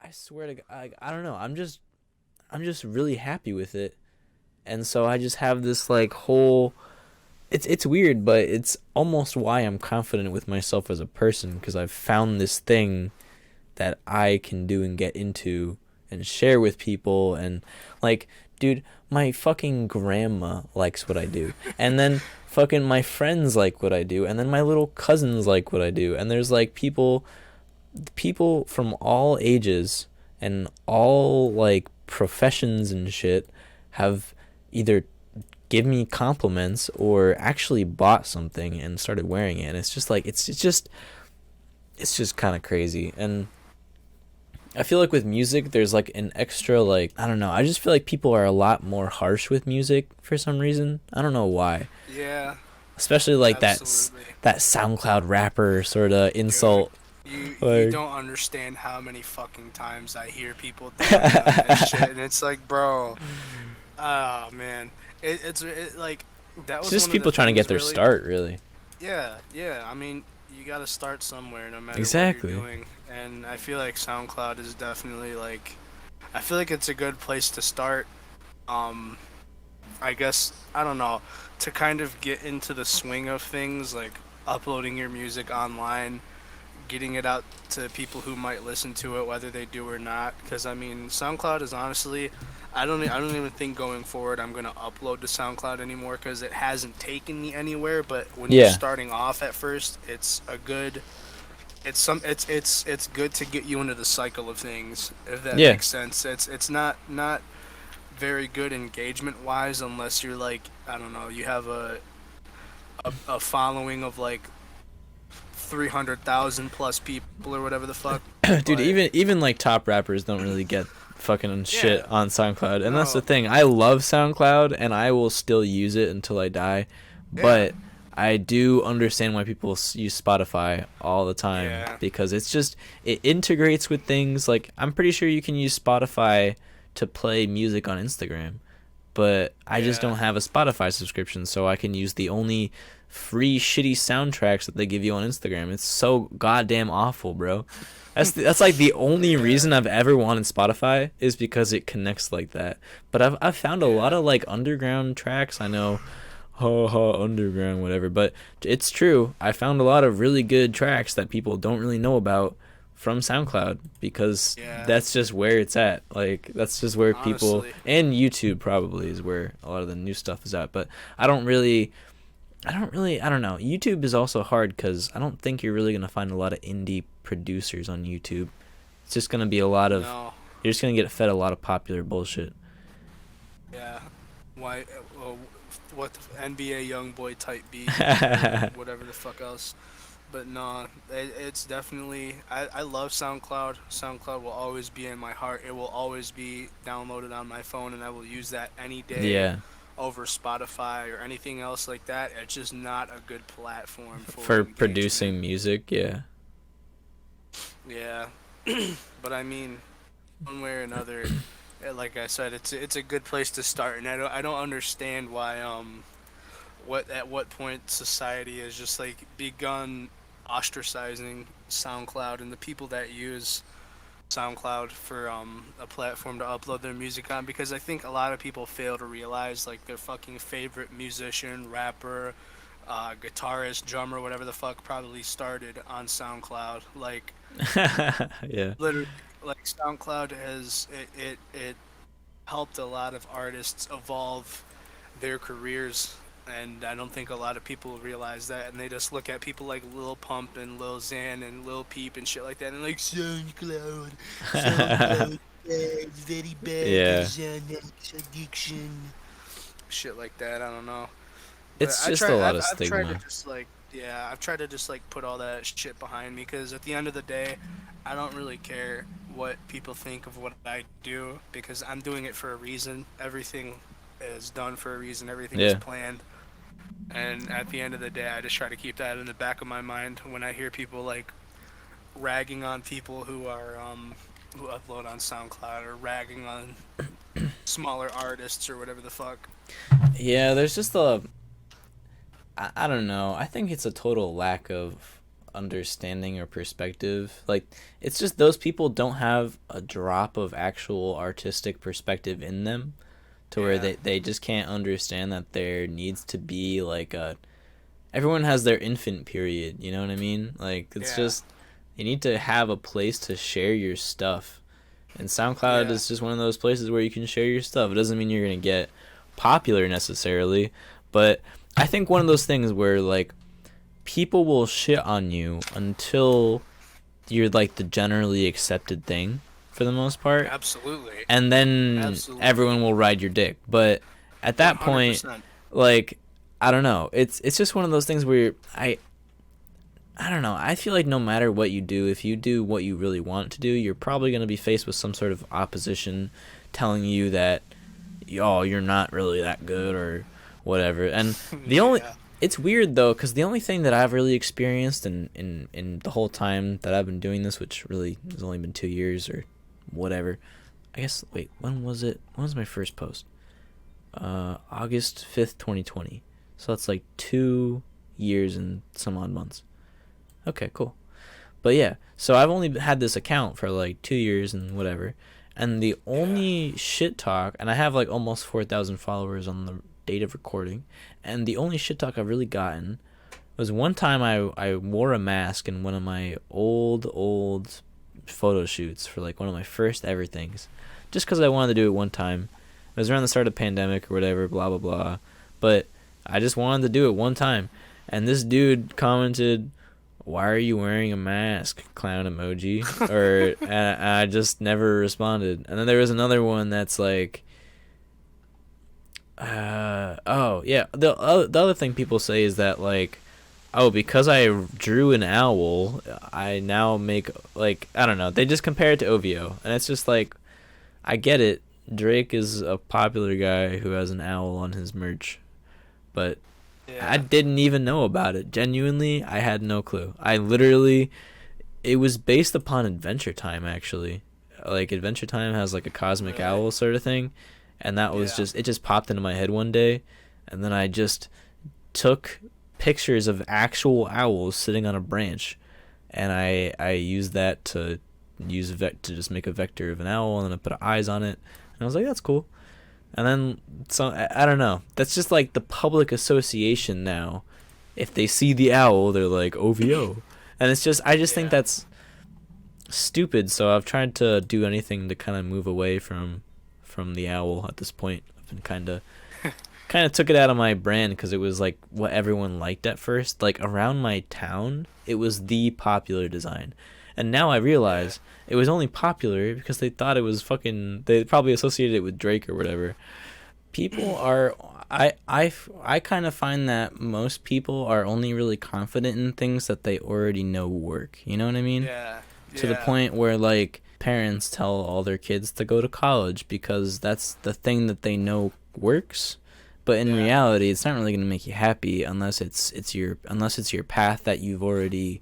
I swear to God, I don't know. I'm just really happy with it, and so I just have this like whole. It's weird, but it's almost why I'm confident with myself as a person because I've found this thing that I can do and get into and share with people and like dude, my fucking grandma likes what I do. And then fucking my friends like what I do and then my little cousins like what I do. And there's like people from all ages and all like professions and shit have either give me compliments or actually bought something and started wearing it and it's just like it's just kind of crazy. And I feel like with music, there's like an extra like I don't know. I just feel like people are a lot more harsh with music for some reason. I don't know why. Yeah, Especially like absolutely. that SoundCloud rapper sort of Dude, insult. you Like don't understand how many fucking times I hear people throwing out that shit, and it's like, bro, oh man, like that it's was just one of the people trying to get things their really. start, really. Yeah, yeah. I mean, you got to start somewhere, no matter what you're Exactly. doing, and I feel like SoundCloud is definitely like, I feel like it's a good place to start. Um, I guess I don't know, to kind of get into the swing of things, like uploading your music online, getting it out to people who might listen to it, whether they do or not. Because I mean, SoundCloud is honestly, I don't even think going forward I'm gonna upload to SoundCloud anymore because it hasn't taken me anywhere. But when you're Yeah. starting off at first, it's a good, it's good to get you into the cycle of things, if that Yeah. makes sense. It's not very good engagement wise unless you're like, I don't know, you have a following of like 300,000 plus people or whatever the fuck. Dude, But even like top rappers don't really get fucking shit yeah, on SoundCloud. And that's the no, thing. I love SoundCloud and I will still use it until I die. yeah, But I do understand why people use Spotify all the time yeah, because it's just it integrates with things like I'm pretty sure you can use Spotify to play music on Instagram, but I just yeah, don't have a Spotify subscription, so I can use the only free shitty soundtracks that they give you on Instagram. It's so goddamn awful, bro. That's like the only yeah, reason I've ever wanted Spotify is because it connects like that. But I've found a lot yeah. of like underground tracks. I know, ha ha underground whatever, but it's true. I found a lot of really good tracks that people don't really know about from SoundCloud because Yeah, that's just where it's at. Like that's just where people honestly, and YouTube probably is where a lot of the new stuff is at. But I don't really I don't know. YouTube is also hard because I don't think you're really gonna find a lot of indie producers on YouTube. It's just gonna be a lot of no, you're just gonna get fed a lot of popular bullshit. yeah. Why? What the NBA young boy type beat or whatever the fuck else. But no, it's definitely. I love SoundCloud. SoundCloud will always be in my heart. It will always be downloaded on my phone, and I will use that any day Yeah, over Spotify or anything else like that. It's just not a good platform for for engagement. producing music. Yeah, Yeah, but I mean, one way or another, like I said, it's a good place to start, and I don't understand why what at what point society has just like begun ostracizing SoundCloud and the people that use SoundCloud for a platform to upload their music on, because I think a lot of people fail to realize like their fucking favorite musician, rapper, guitarist, drummer, whatever the fuck probably started on SoundCloud. Like yeah, literally, like SoundCloud has it helped a lot of artists evolve their careers, and I don't think a lot of people realize that, and they just look at people like Lil Pump and Lil Xan and Lil Peep and shit like that, and like SoundCloud bad, very bad, yeah. Xanax addiction, shit like that. I don't know, but It's just a lot of I've tried to stigma. just like yeah, I've tried to just like put all that shit behind me because at the end of the day, I don't really care what people think of what I do because I'm doing it for a reason. Everything is done for a reason. Everything is Yeah. planned. And at the end of the day, I just try to keep that in the back of my mind when I hear people like ragging on people who upload on SoundCloud or ragging on smaller artists or whatever the fuck. Yeah, there's just a I don't know. I think it's a total lack of understanding or perspective. Like, it's just those people don't have a drop of actual artistic perspective in them, to where Yeah. they just can't understand that there needs to be like a, everyone has their infant period, you know what I mean? Like, it's Yeah. just, you need to have a place to share your stuff. And SoundCloud Yeah. is just one of those places where you can share your stuff. It doesn't mean you're going to get popular necessarily, but I think one of those things where like people will shit on you until you're like the generally accepted thing for the most part, Absolutely. and then Absolutely. everyone will ride your dick. But at that point, 100%. like, I don't know. It's just one of those things where I don't know. I feel like no matter what you do, if you do what you really want to do, you're probably going to be faced with some sort of opposition telling you that, oh, you're not really that good or whatever. And the only, Yeah. it's weird though, because the only thing that I've really experienced in the whole time that I've been doing this, which really has only been 2 years or whatever. I guess, wait, when was it? When was my first post? August 5th, 2020. So that's like 2 years and some odd months. Okay, cool. But yeah, so I've only had this account for like 2 years and whatever, and the Yeah. only shit talk, and I have like almost 4,000 followers on the date of recording, and the only shit talk I've really gotten was one time I wore a mask in one of my old photo shoots for like one of my first ever things, just because I wanted to do it one time. It was around the start of the pandemic or whatever, blah blah blah, but I just wanted to do it one time, and this dude commented, "Why are you wearing a mask?" Clown emoji. Or and I just never responded. And then there was another one that's like, oh yeah. The other thing people say is that like, oh, because I drew an owl, I now make like, I don't know. They just compare it to OVO, and it's just like, I get it. Drake is a popular guy who has an owl on his merch, but I Yeah. didn't even know about it. Genuinely, I had no clue. I literally, it was based upon Adventure Time actually. Like Adventure Time has like a cosmic Really. owl sort of thing, and that was Yeah. just, it just popped into my head one day, and then I just took pictures of actual owls sitting on a branch, and I used that to to just make a vector of an owl, and then I put eyes on it, and I was like, that's cool. And then so I don't know. That's just like the public association now. If they see the owl, they're like OVO, and it's just, I just think Yeah. that's stupid. So I've tried to do anything to kind of move away from the owl at this point. I've been kind of took it out of my brand because it was like what everyone liked at first. Like around my town, it was the popular design, and now I Yeah. realize it was only popular because they thought it was fucking. They probably associated it with Drake or whatever. People are. I kind of find that most people are only really confident in things that they already know work. You know what I mean? Yeah. To the Yeah. point where like parents tell all their kids to go to college because that's the thing that they know works, but in Yeah. reality it's not really going to make you happy unless it's your path that you've already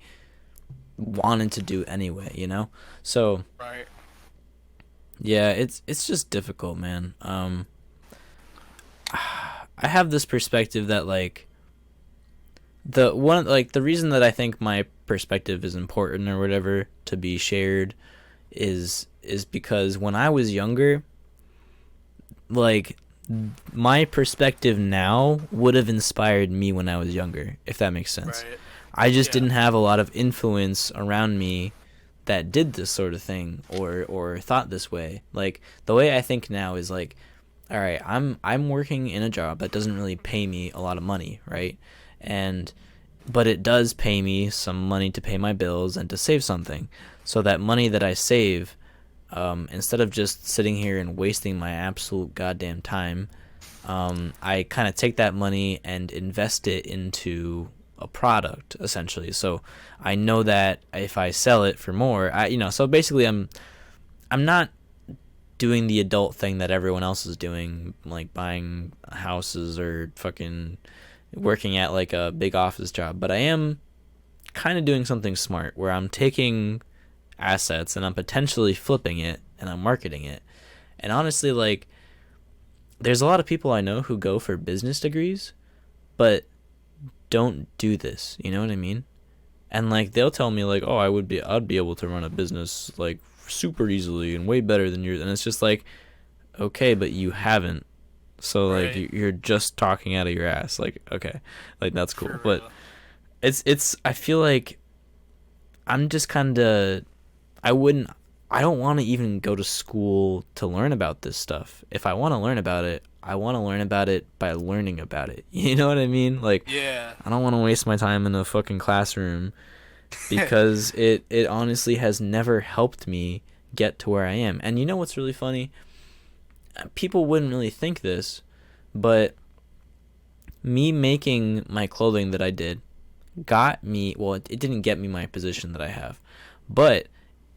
wanted to do anyway, you know. So Right. yeah, it's just difficult, man. I have this perspective that like the reason that I think my perspective is important or whatever to be shared is because when I was younger, like my perspective now would have inspired me when I was younger, if that makes sense. Right. I just Yeah. didn't have a lot of influence around me that did this sort of thing or thought this way. Like the way I think now is like, all right, I'm working in a job that doesn't really pay me a lot of money, right? And but it does pay me some money to pay my bills and to save something. So that money that I save, instead of just sitting here and wasting my absolute goddamn time, I kind of take that money and invest it into a product essentially. So I know that if I sell it for more, so basically I'm not doing the adult thing that everyone else is doing, like buying houses or fucking working at like a big office job, but I am kind of doing something smart where I'm taking assets and I'm potentially flipping it and I'm marketing it. And honestly, like, there's a lot of people I know who go for business degrees, but don't do this. You know what I mean? and like they'll tell me like, oh, I'd be able to run a business like super easily and way better than yours, and it's just like, okay, but you haven't. So like Right. you're just talking out of your ass. Like, okay, like that's cool, For but real. it's I feel like I'm just kind of I wouldn't I don't want to even go to school to learn about this stuff. If I want to learn about it, I want to learn about it by learning about it. You know what I mean? Like Yeah. I don't want to waste my time in a fucking classroom because it honestly has never helped me get to where I am. And you know what's really funny? People wouldn't really think this, but me making my clothing that I did got me, well, it didn't get me my position that I have, but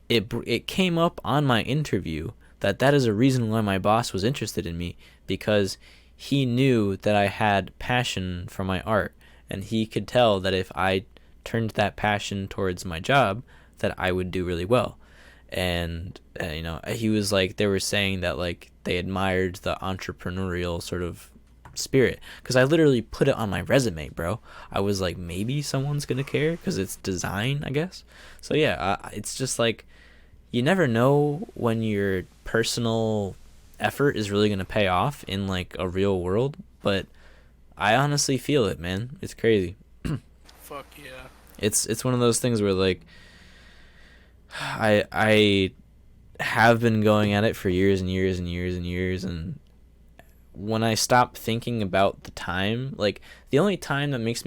it came up on my interview that is a reason why my boss was interested in me, because he knew that I had passion for my art, and he could tell that if I turned that passion towards my job, that I would do really well. And you know, he was like, they were saying that like they admired the entrepreneurial sort of spirit, because I literally put it on my resume, bro. I was like, maybe someone's gonna care because it's design, I guess. So yeah, it's just like you never know when your personal effort is really gonna pay off in like a real world, but I honestly feel it, man. It's crazy. Fuck yeah. It's one of those things where like I have been going at it for years and years and years and years, and when I stop thinking about the time, like the only thing that makes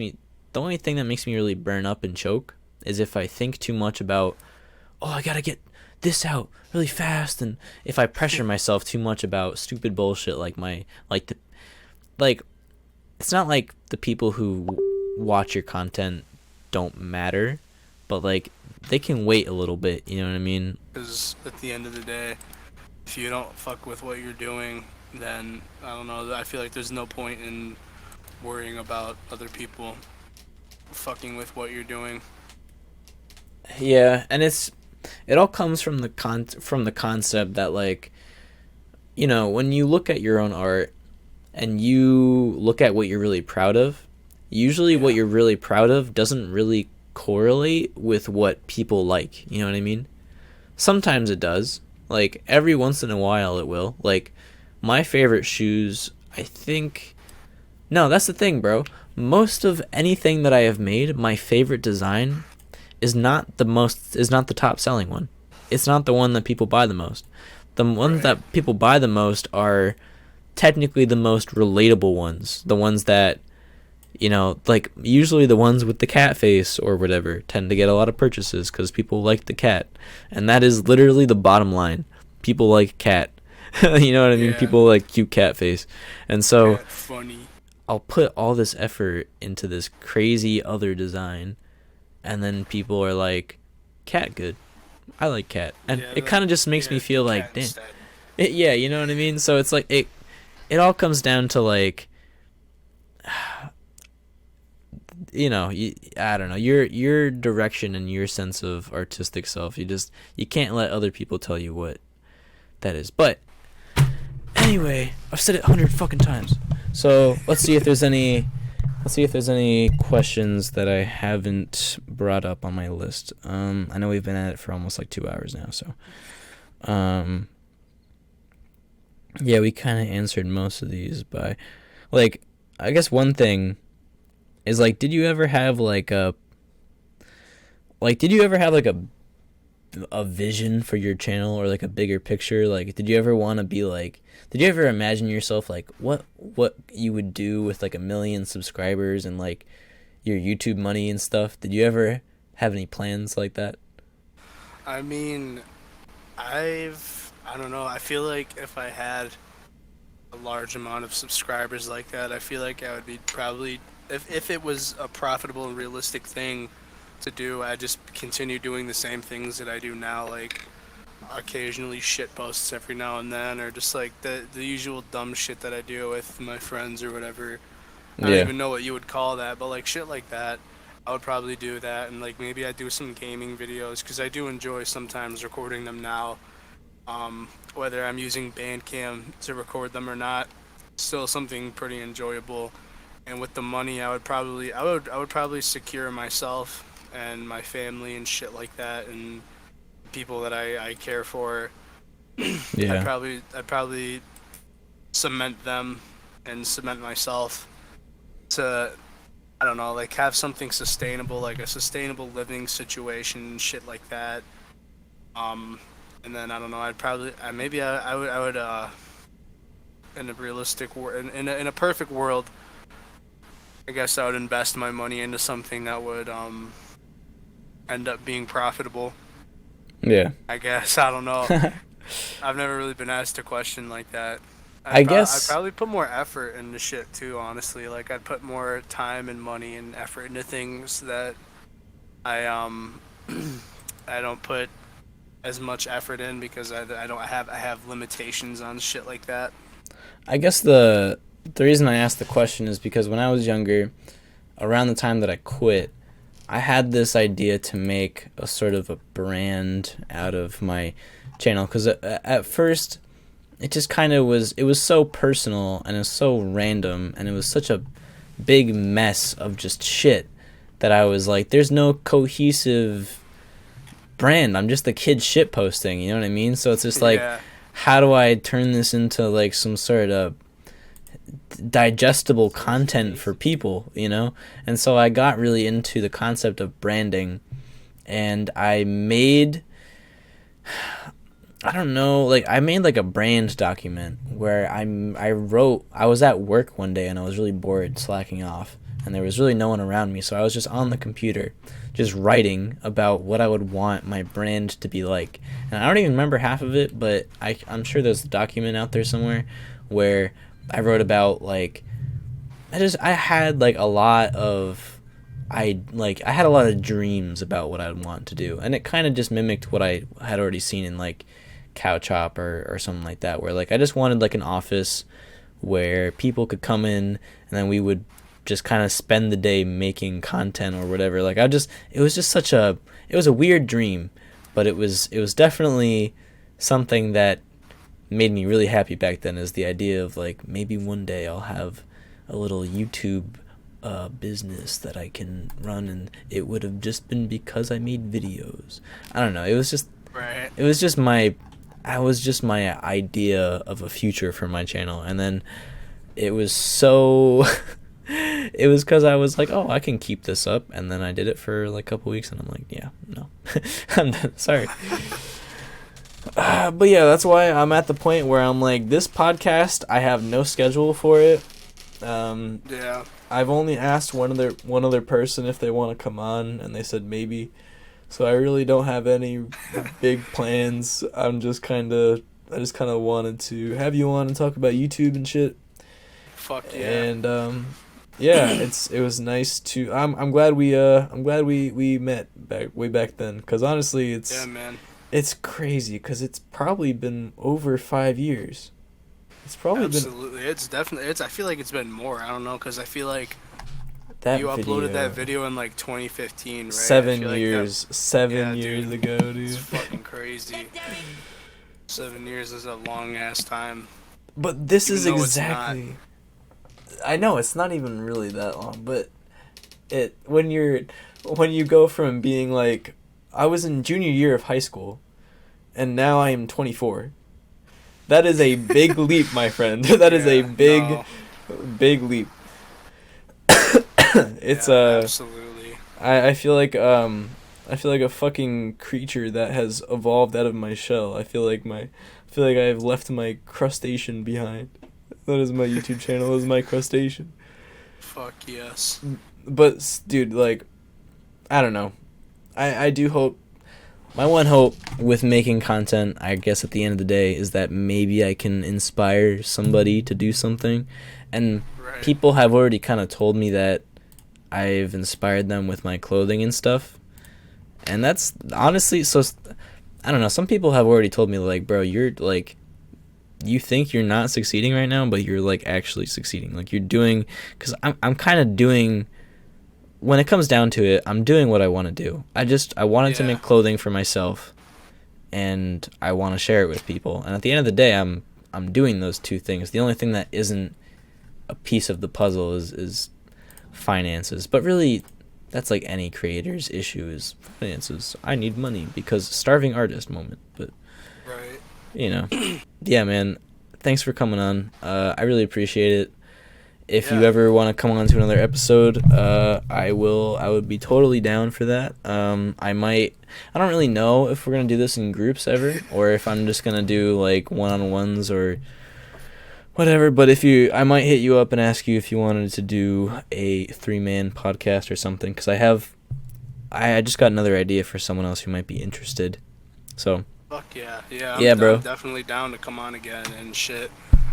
me really burn up and choke is if I think too much about, oh, I gotta get this out really fast, and if I pressure myself too much about stupid bullshit like like it's not like the people who watch your content don't matter, but like they can wait a little bit, you know what I mean? Because at the end of the day, if you don't fuck with what you're doing, then I don't know. I feel like there's no point in worrying about other people fucking with what you're doing. Yeah, and it all comes from from the concept that like, you know, when you look at your own art and you look at what you're really proud of, usually what Yeah. you're really proud of doesn't really correlate with what people like, you know what I mean? Sometimes it does. Like every once in a while it will. Like my favorite shoes, I think, no, that's the thing, bro. Most of anything that I have made, my favorite design is not the top selling one. It's not the one that people buy the most. The ones Right. that people buy the most are technically the most relatable ones. The ones that, you know, like usually the ones with the cat face or whatever tend to get a lot of purchases because people like the cat. And that is literally the bottom line. People like cat. You know what I mean? Yeah. People like cute cat face. And so Cat funny. I'll put all this effort into this crazy other design, and then people are like, cat good. I like cat. And Yeah. it kind of just makes me Yeah. Do feel cat like, damn. instead. Yeah, you know what I mean? So it's like, it all comes down to like, you know, I don't know, your direction and your sense of artistic self. You can't let other people tell you what that is. But anyway, I've said it 100 fucking times. So let's see if there's any questions that I haven't brought up on my list. I know we've been at it for almost like 2 hours now, so um yeah, we kind of answered most of these by like, I guess one thing is like, did you ever have like a vision for your channel, or like a bigger picture? Like, did you ever want to be like, did you ever imagine yourself like what you would do with like 1 million subscribers and like your YouTube money and stuff? Did you ever have any plans like that? I mean, I don't know. I feel like if I had a large amount of subscribers like that, I feel like I would be probably, if it was a profitable and realistic thing to do, I just continue doing the same things that I do now, like occasionally shit posts every now and then, or just like the usual dumb shit that I do with my friends or whatever. I don't Yeah. even know what you would call that, but like shit like that. I would probably do that, and like maybe I'd do some gaming videos because I do enjoy sometimes recording them now. Whether I'm using Bandcam to record them or not, still something pretty enjoyable. And with the money, I would probably secure myself and my family and shit like that, and people that I care for. Yeah. I'd probably cement them and cement myself to, I don't know, like have something sustainable, like a sustainable living situation, shit like that. Um, and then I don't know, maybe I would in a realistic world, in a perfect world, I guess I would invest my money into something that would end up being profitable. Yeah. I guess I don't know. I've never really been asked a question like that. I I'd guess probably put more effort into shit too, honestly. Like I'd put more time and money and effort into things that I I don't put as much effort in because I have limitations on shit like that. I guess the reason I asked the question is because when I was younger, around the time that I quit, I had this idea to make a sort of a brand out of my channel because at first it just kind of was, it was so personal and it was so random and it was such a big mess of just shit that I was like, there's no cohesive brand. I'm just a kid shit posting, you know what I mean? So it's just like, Yeah, how do I turn this into like some sort of digestible content for people, you know? And so I got really into the concept of branding, and I don't know, like I made like a brand document where I was at work one day and I was really bored, slacking off, and there was really no one around me, so I was just on the computer just writing about what I would want my brand to be like. And I don't even remember half of it, but I'm sure there's a document out there somewhere where I wrote about like I had like a lot of I had a lot of dreams about what I'd want to do, and it kind of just mimicked what I had already seen in like Cow Chop or something like that, where like I just wanted like an office where people could come in and then we would just kind of spend the day making content or whatever. Like it was just it was a weird dream, but it was definitely something that made me really happy back then, is the idea of like maybe one day I'll have a little YouTube business that I can run, and it would have just been because I made videos. I don't know. right. It was just my I was just my idea of a future for my channel, and then it was so it was because I was like, oh, I can keep this up, and then I did it for like a couple weeks, and I'm like, yeah, no, I'm done. Sorry. But yeah, that's why I'm at the point where I'm like, this podcast, I have no schedule for it. Yeah. I've only asked one other person if they want to come on, and they said maybe. So I really don't have any big plans. I just kind of wanted to have you on and talk about YouTube and shit. Fuck yeah. And yeah, it was nice to. I'm glad we met way back then, because honestly, Yeah, man. it's crazy because it's probably been over 5 years. It's probably Absolutely. It's definitely, I feel like it's been more. I don't know, because I feel like been you uploaded that video in like 2015, right? I 7 feel like years, that, 7 yeah, years dude, ago, dude. it's fucking crazy. 7 years is a long ass time. But this Even is though it's not. exactly. I know it's not even really that long, but when you go from being like, I was in junior year of high school, and now I am 24. That is a big leap, my friend. That is a Yeah, big, no. big leap. It's Yeah, absolutely. I feel like a fucking creature that has evolved out of my shell. I feel like I have left my crustacean behind. That is my YouTube channel. That is my crustacean. Fuck yes. But dude, like, I don't know. I do hope. My one hope with making content, I guess at the end of the day, is that maybe I can inspire somebody to do something. And Right. people have already kind of told me that I've inspired them with my clothing and stuff. And that's honestly, so I don't know. Some people have already told me, like, bro, you're like, you think you're not succeeding right now, but you're like actually succeeding. Like, you're doing, because I'm kind of doing, when it comes down to it, I'm doing what I want to do. I wanted to Yeah. make clothing for myself, and I want to share it with people. And at the end of the day, I'm doing those two things. The only thing that isn't a piece of the puzzle is finances. But really, That's like any creator's issue is finances. I need money because starving artist moment. But Right. you know, yeah, man. Thanks for coming on. I really appreciate it. If you Yeah. ever want to come on to another episode, I will. I would be totally down for that. I might. I don't really know if we're gonna do this in groups ever, or if I'm just gonna do like one-on-ones or whatever. But if you, I might hit you up and ask you if you wanted to do a three-man podcast or something, because I just got another idea for someone else who might be interested. So Fuck yeah. Yeah, yeah, I'm bro. definitely down to come on again and shit.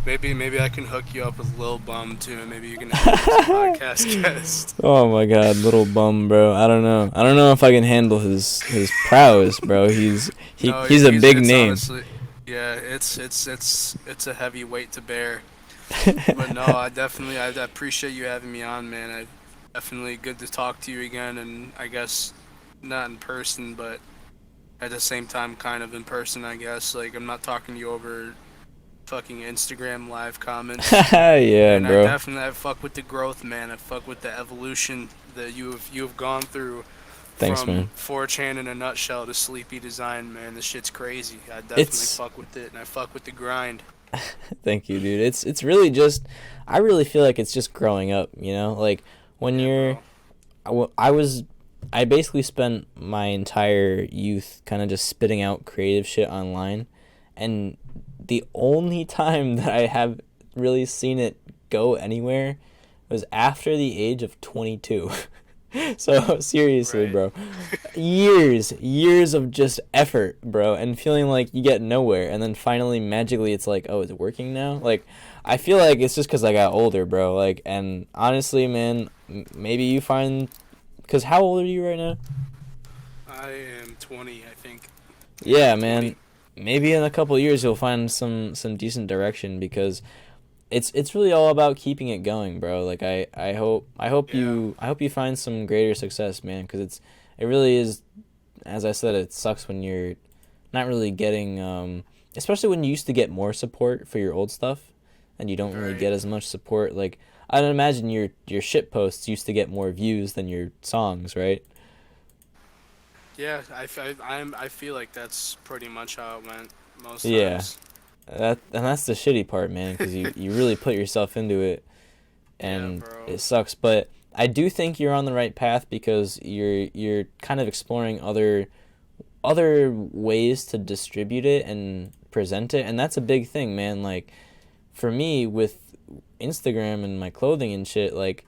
Maybe I can hook you up with Lil Bum too, and maybe you can have him as a podcast guest. Oh my god, little bum, bro. I don't know. I don't know if I can handle his prowess, bro. No, He's a big it's name. honestly, yeah, it's a heavy weight to bear. But no, I appreciate you having me on, man. I definitely good to talk to you again, and I guess not in person, but at the same time, kind of in person. I guess like I'm not talking to you over fucking Instagram live comments. Yeah, And bro. I fuck with the growth, man. I fuck with the evolution that you've gone through Thanks, from man. 4chan in a nutshell to Sleepy.Design, man. This shit's crazy. I definitely It's fuck with it, and I fuck with the grind. Thank you, dude. It's really just I really feel like it's just growing up, you know? Like when Yeah, you're bro. I was I basically spent my entire youth kind of just spitting out creative shit online, and the only time that I have really seen it go anywhere was after the age of 22. So seriously, Right. bro, years of just effort, bro, and feeling like you get nowhere, and then finally magically it's like, oh, is it working now? Like, I feel like it's just because I got older, bro. Like, and honestly, man, maybe you find, because how old are you right now? I am 20, I think. Yeah, Yeah, I'm man. 20. Maybe in a couple of years you'll find some decent direction, because it's really all about keeping it going, bro. Like Yeah. I hope you find some greater success, man, because it really is, as I said, it sucks when you're not really getting especially when you used to get more support for your old stuff and you don't really Right. get as much support. Like, I'd imagine your shit posts used to get more views than your songs, right? Yeah, I feel like that's pretty much how it went most Yeah. times. That's the shitty part, man, because you really put yourself into it, Yeah, and bro. it sucks. But I do think you're on the right path, because you're kind of exploring other ways to distribute it and present it, and that's a big thing, man. Like, for me with Instagram and my clothing and shit, like,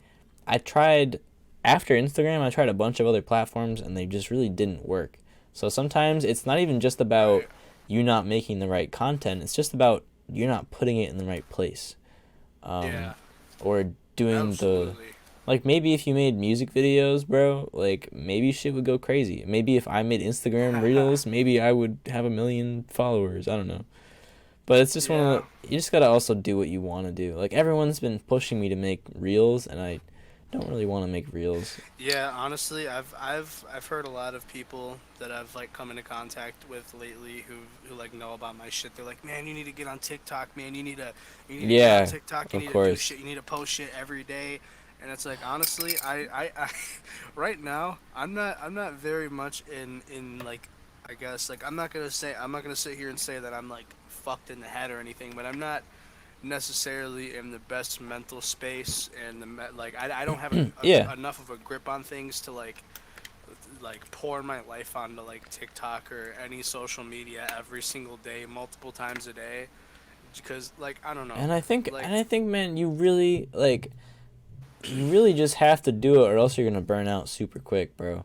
I tried after Instagram, I tried a bunch of other platforms and they just really didn't work. So sometimes it's not even just about Right. you not making the right content, it's just about you're not putting it in the right place. Yeah. Or doing the, Absolutely. like, maybe if you made music videos, bro, like, maybe shit would go crazy. Maybe if I made Instagram reels, maybe I would have 1 million followers. I don't know. But it's just one of Yeah. you just gotta also do what you want to do. Like, everyone's been pushing me to make reels, and I don't really want to make reels. Yeah, honestly, I've heard a lot of people that I've like come into contact with lately who like know about my shit. They're like, "Man, you need to get on TikTok, man. You need to get on Yeah, TikTok. You of need to do course. shit. You need to post shit every day." And it's like, honestly, I right now, I'm not very much in like, I guess like I'm not gonna sit here and say that I'm like fucked in the head or anything, but I'm not necessarily in the best mental space, and like I don't have Yeah. enough of a grip on things to like pour my life onto like TikTok or any social media every single day, multiple times a day, because like I don't know, like I think, man, you really just have to do it, or else you're gonna burn out super quick, bro.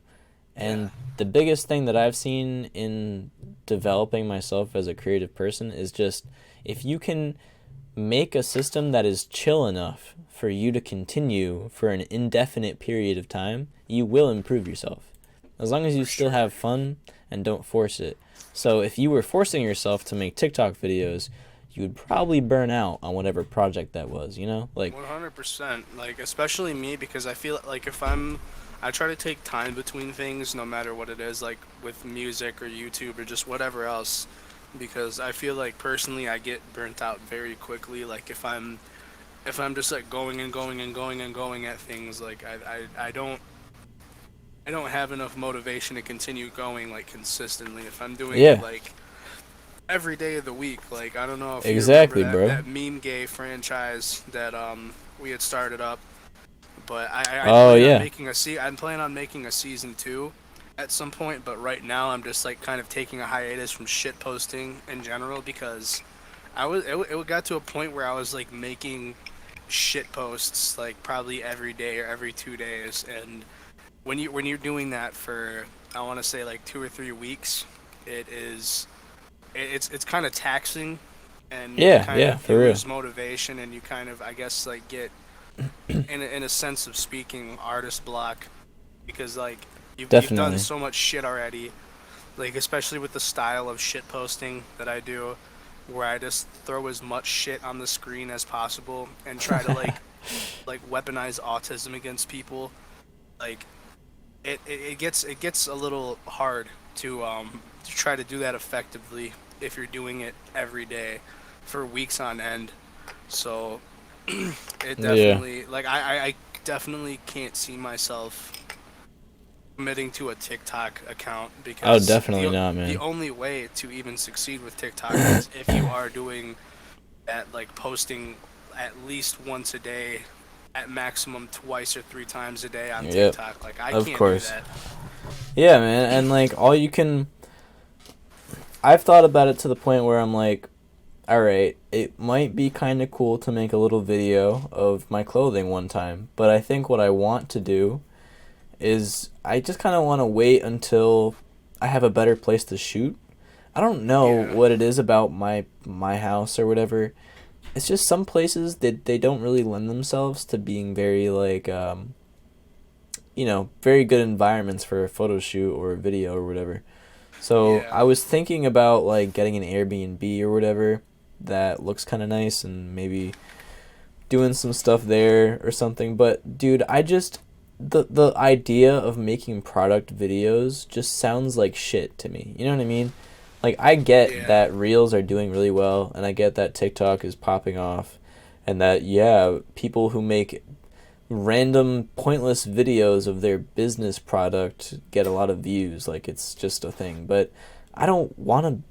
yeah, And the biggest thing that I've seen in developing myself as a creative person is just, if you can make a system that is chill enough for you to continue for an indefinite period of time, you will improve yourself. As long as you for still sure. have fun and don't force it. So if you were forcing yourself to make TikTok videos, you would probably burn out on whatever project that was, you know? Like, 100%. Like, especially me, because I feel like I try to take time between things, no matter what it is, like with music or YouTube or just whatever else, because I feel like personally I get burnt out very quickly. Like, if I'm just like going and going and going and going at things, like I don't I don't have enough motivation to continue going like consistently. If I'm doing it Yeah, like every day of the week, like I don't know if you remember exactly, that bro. meme gay franchise that we had started up, but I Oh plan on yeah. making I'm planning on making a season 2 at some point, but right now I'm just like kind of taking a hiatus from shit posting in general because it got to a point where I was like making shit posts like probably every day or every 2 days, and when you're doing that for, I want to say, like 2 or 3 weeks, it is it's kind of taxing, and you Yeah, kind yeah, of you for real. lose motivation, and you kind of, I guess, like get in a sense of speaking, artist block, because like you've done Definitely. so much shit already, like especially with the style of shit posting that I do, where I just throw as much shit on the screen as possible and try to like weaponize autism against people. Like it gets a little hard to try to do that effectively if you're doing it every day for weeks on end. So it Yeah. definitely, like I definitely can't see myself committing to a TikTok account, Oh, because definitely not, the man. only way to even succeed with TikTok is if you are doing that, like posting at least once a day, at maximum twice or 3 times a day on Yep. TikTok. Like I Of can't do course. that. Yeah, man, and like all you can I've thought about it to the point where I'm like, all right, it might be kind of cool to make a little video of my clothing one time, but I think what I want to do is I just kind of want to wait until I have a better place to shoot. I don't know Yeah. what it is about my house or whatever. It's just some places that they don't really lend themselves to being very like very good environments for a photo shoot or a video or whatever. So Yeah. I was thinking about like getting an Airbnb or whatever that looks kind of nice and maybe doing some stuff there or something. But dude, I just the idea of making product videos just sounds like shit to me. You know what I mean? Like I get Yeah. that Reels are doing really well and I get that TikTok is popping off and that yeah, people who make random pointless videos of their business product get a lot of views, like it's just a thing, but I don't want to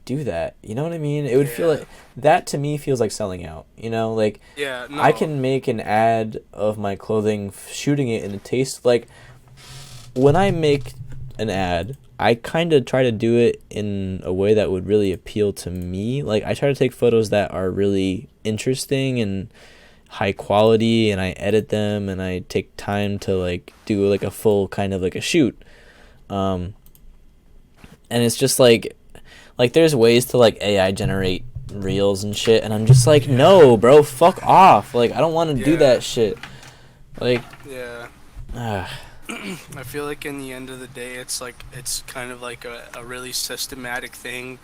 do that. You know what I mean? It would feel Yeah. like that to me feels like selling out, like Yeah. I No. can make an ad of my clothing shooting it and it tastes like when I make an ad, I kind of try to do it in a way that would really appeal to me. Like I try to take photos that are really interesting and high quality and I edit them and I take time to like do like a full kind of like a shoot. Um and it's just like there's ways to like AI generate reels and shit and I'm just like, Yeah. "No, bro, fuck off." Like I don't want to do Yeah. that shit. Like Yeah. uh, I feel like in the end of the day, it's like it's kind of like a really systematic thing,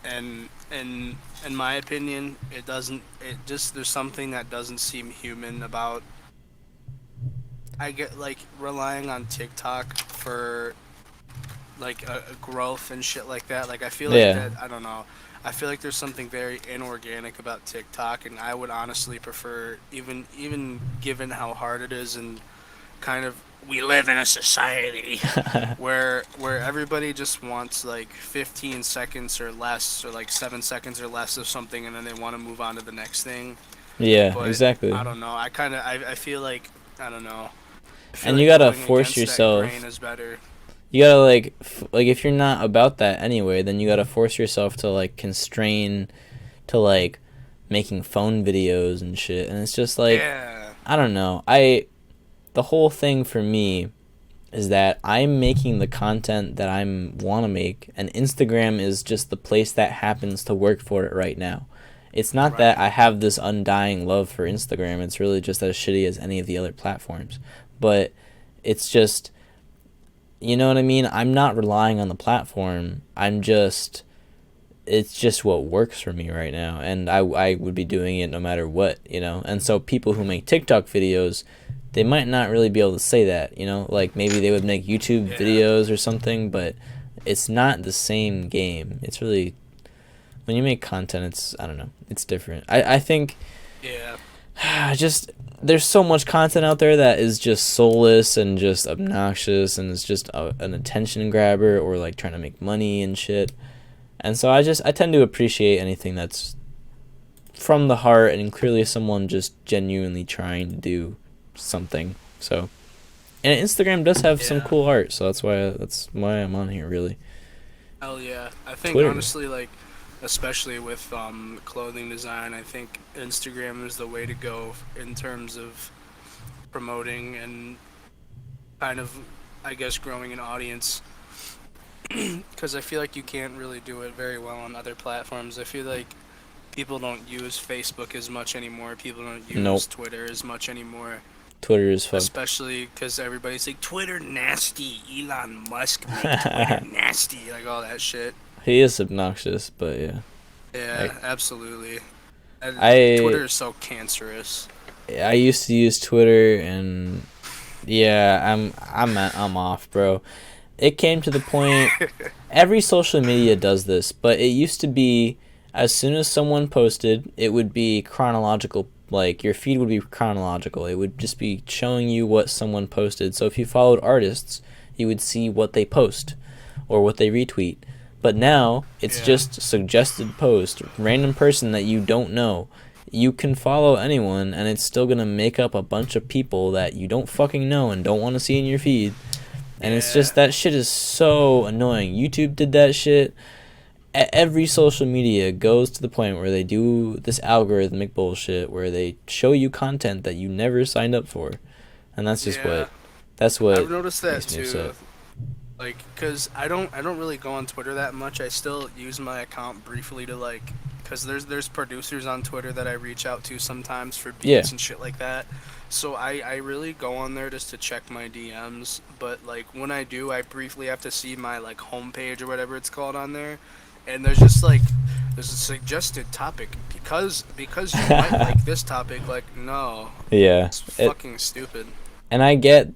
and in my opinion, it doesn't. It just, there's something that doesn't seem human about. I get like relying on TikTok for like a growth and shit like that. Like I feel like yeah. that. I don't know. I feel like there's something very inorganic about TikTok, and I would honestly prefer, even given how hard it is, and kind of, we live in a society where everybody just wants like 15 seconds or less, or like 7 seconds or less of something, and then they want to move on to the next thing. Yeah, But exactly. I don't know. I feel like, I don't know. I feel And you like got to going force against that grain yourself. is better. You got to like if you're not about that anyway, then you got to force yourself to like constrain to like making phone videos and shit. And it's just like Yeah. I don't know. I the whole thing for me is that I'm making the content that I want to make, and Instagram is just the place that happens to work for it right now. It's not that Right. I have this undying love for Instagram. It's really just as shitty as any of the other platforms. But it's just, you know what I mean? I'm not relying on the platform. It's just what works for me right now. And I would be doing it no matter what. And so people who make TikTok videos, they might not really be able to say that. Like maybe they would make YouTube Yeah. videos or something, but it's not the same game. It's really, when you make content, I don't know, it's different. I think Yeah. just there's so much content out there that is just soulless and just obnoxious and it's just an attention grabber or like trying to make money and shit. And so I tend to appreciate anything that's from the heart and clearly someone just genuinely trying to do something. So, and Instagram does have some Yeah. cool art, so that's why I'm on here really. Hell yeah. I think Twitter. honestly, like, especially with clothing design, I think Instagram is the way to go in terms of promoting and kind of, I guess, growing an audience. Because I feel like you can't really do it very well on other platforms. I feel like people don't use Facebook as much anymore. People don't use Nope. Twitter as much anymore. Twitter is fucked. Especially because everybody's like, Twitter nasty, Elon Musk make Twitter nasty, like all that shit. He is obnoxious, but yeah. Yeah, absolutely. I Twitter is so cancerous. I used to use Twitter and yeah, I'm off, bro. It came to the point every social media does this, but it used to be as soon as someone posted, it would be chronological, like your feed would be chronological. It would just be showing you what someone posted. So if you followed artists, you would see what they post or what they retweet. But now it's Yeah. just suggested post, random person that you don't know. You can follow anyone and it's still going to make up a bunch of people that you don't fucking know and don't want to see in your feed. And it's Yeah. just that shit is so annoying. YouTube did that shit. Every social media goes to the point where they do this algorithmic bullshit where they show you content that you never signed up for. And that's just Yeah. that's what I've noticed that makes me too. upset. Like, cause I don't really go on Twitter that much. I still use my account briefly to like, cause there's producers on Twitter that I reach out to sometimes for beats Yeah. and shit like that. So I really go on there just to check my DMs. But like when I do, I briefly have to see my like homepage or whatever it's called on there, and there's just like there's a suggested topic because you might like this topic. Like no, Yeah. it's fucking stupid. And I get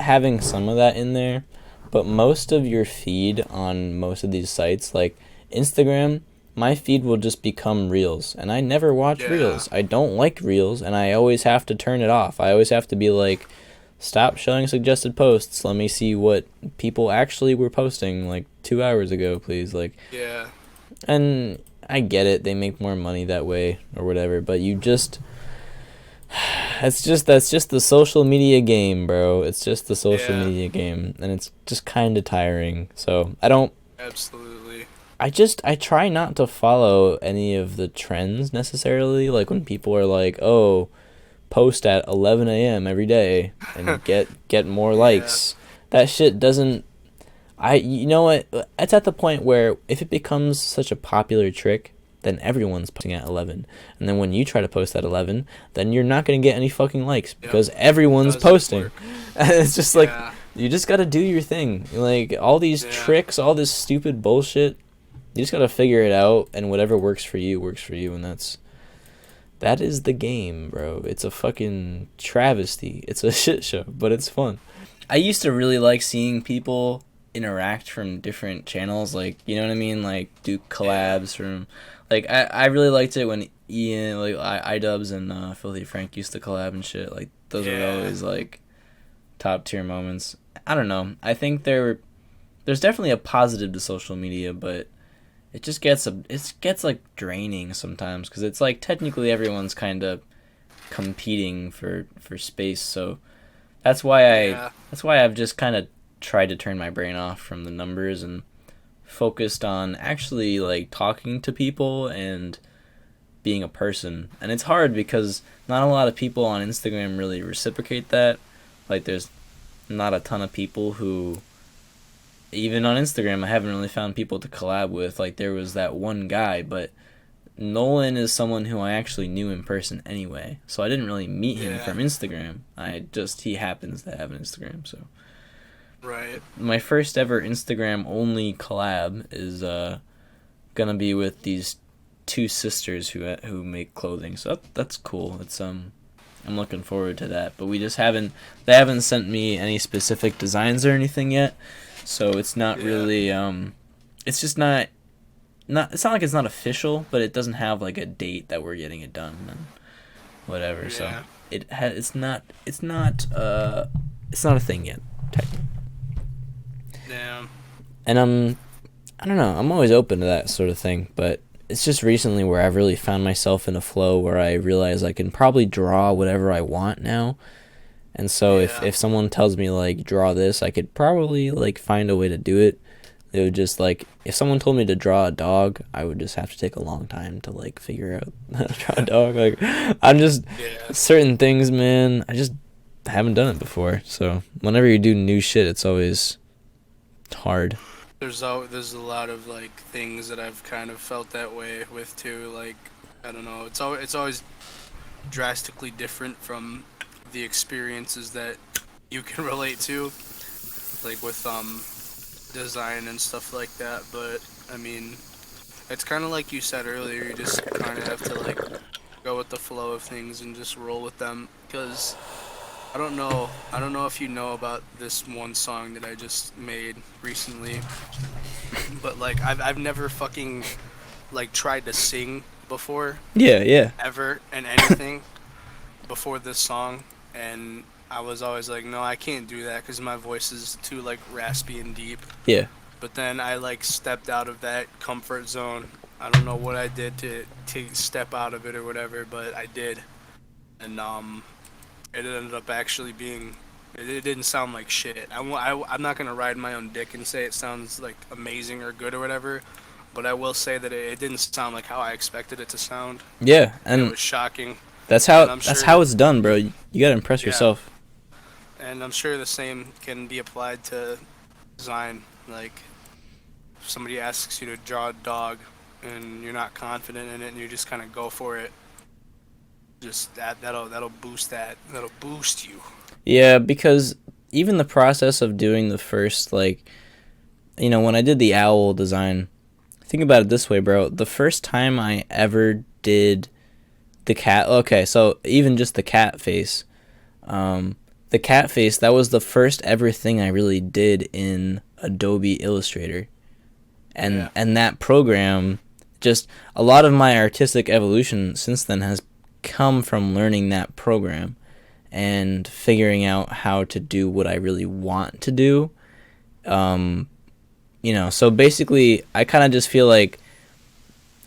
having some of that in there, but most of your feed on most of these sites like Instagram, my feed will just become reels and I never watch Yeah. reels. I don't like reels and I always have to turn it off. I always have to be like stop showing suggested posts. Let me see what people actually were posting like 2 hours ago, please. Like Yeah. and I get it. They make more money that way or whatever, but you just that's just the social media game, bro. It's just the social Yeah. media game and it's just kind of tiring. So, I don't Absolutely. I try not to follow any of the trends necessarily, like when people are like, "Oh, post at 11 a.m. every day and get more likes." That shit doesn't you know what? It's at the point where if it becomes such a popular trick, then everyone's posting at 11. And then when you try to post at 11, then you're not going to get any fucking likes because everyone's Doesn't posting. work. And it's just like Yeah. you just got to do your thing. Like all these Yeah. tricks, all this stupid bullshit, you just got to figure it out and whatever works for you and that is the game, bro. It's a fucking travesty. It's a shit show, but it's fun. I used to really like seeing people interact from different channels, like you know what I mean, like do collabs from, like I really liked it when Ian, like iDubbbz and Filthy Frank used to collab and shit. Like those were Yeah. always like top tier moments. I don't know. I think there's definitely a positive to social media, but it gets like draining sometimes because it's like technically everyone's kind of competing for space. So that's why Yeah. that's why I've just kind of tried to turn my brain off from the numbers and focused on actually like talking to people and being a person. And it's hard because not a lot of people on Instagram really reciprocate that. Like there's not a ton of people who, even on Instagram, I haven't really found people to collab with. Like there was that one guy, but Nolan is someone who I actually knew in person anyway. So I didn't really meet him Yeah. from Instagram. He happens to have an Instagram, so Right. my first ever Instagram only collab is gonna be with these two sisters who make clothing. So that's cool. It's I'm looking forward to that. But they haven't sent me any specific designs or anything yet. So it's not really it's just not it's not like it's not official, but it doesn't have like a date that we're getting it done. And whatever. So Yeah. it's not a thing yet, technically. Damn. And I don't know, I'm always open to that sort of thing, but it's just recently where I've really found myself in a flow where I realize I can probably draw whatever I want now. And so Yeah. if someone tells me like draw this, I could probably like find a way to do it. It would just like if someone told me to draw a dog, I would just have to take a long time to like figure out how to draw a dog. Like I'm just Yeah. certain things, man. I just haven't done it before. So whenever you do new shit, it's always hard. There's a lot of like things that I've kind of felt that way with too. Like I don't know. It's always drastically different from the experiences that you can relate to, like with design and stuff like that. But I mean, it's kind of like you said earlier. You just kind of have to like go with the flow of things and just roll with them. Because I don't know. I don't know if you know about this one song that I just made recently, but like I've never fucking like tried to sing before Yeah, yeah, ever and anything before this song, and I was always like, no, I can't do that because my voice is too like raspy and deep. yeah. But then I like stepped out of that comfort zone. I don't know what I did to step out of it or whatever, but I did, and it ended up actually being. It didn't sound like shit. I'm not gonna ride my own dick and say it sounds like amazing or good or whatever, but I will say that it didn't sound like how I expected it to sound, Yeah, and it and was shocking. that's And I'm how sure, it's done, bro. You gotta impress yeah, yourself. and I'm sure the same can be applied to design. Like, if somebody asks you to draw a dog, and you're not confident in it, and you just kind of go for it, just that'll boost that'll boost you. Yeah, because even the process of doing the first like, when I did the owl design, think about it this way, bro. The first time I ever did the cat, okay, so even just the cat face, um, the cat face, that was the first ever thing I really did in Adobe Illustrator. and Yeah, and that program, just a lot of my artistic evolution since then has come from learning that program and figuring out how to do what I really want to do. um so basically I kind of just feel like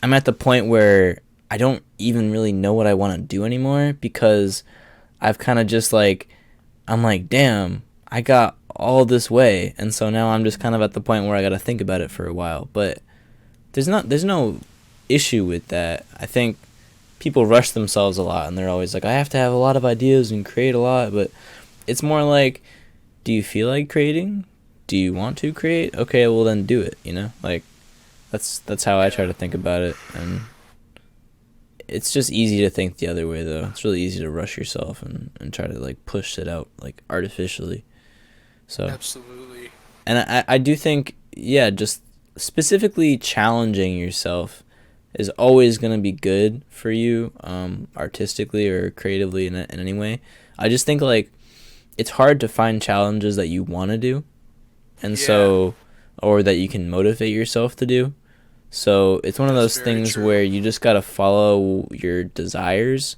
I'm at the point where I don't even really know what I want to do anymore, because I've kind of just like, I'm like, damn, I got all this way, and so now I'm just kind of at the point where I got to think about it for a while. But there's no issue with that. I think people rush themselves a lot, and they're always like, I have to have a lot of ideas and create a lot, but it's more like, do you feel like creating? Do you want to create? Okay, well then do it, Like that's how I try yeah, to think about it, and it's just easy to think the other way though. It's really easy to rush yourself and try to like push it out like artificially. So, absolutely. and I do think, yeah, just specifically challenging yourself is always going to be good for you, artistically or creatively in any way. I just think like it's hard to find challenges that you want to do, and Yeah, so, or that you can motivate yourself to do. So it's one of that's those very things true. where you just got to follow your desires,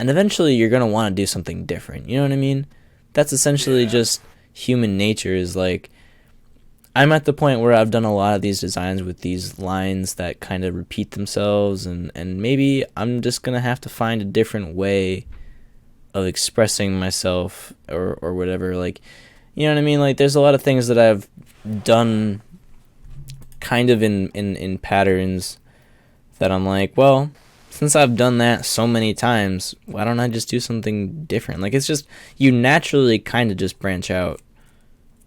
and eventually you're going to want to do something different. You know what I mean? That's essentially Yeah, just human nature. Is like, I'm at the point where I've done a lot of these designs with these lines that kind of repeat themselves, and maybe I'm just going to have to find a different way of expressing myself, or whatever. Like, you know what I mean? Like, there's a lot of things that I've done kind of in patterns that I'm like, well, since I've done that so many times, why don't I just do something different? Like, it's just, you naturally kind of just branch out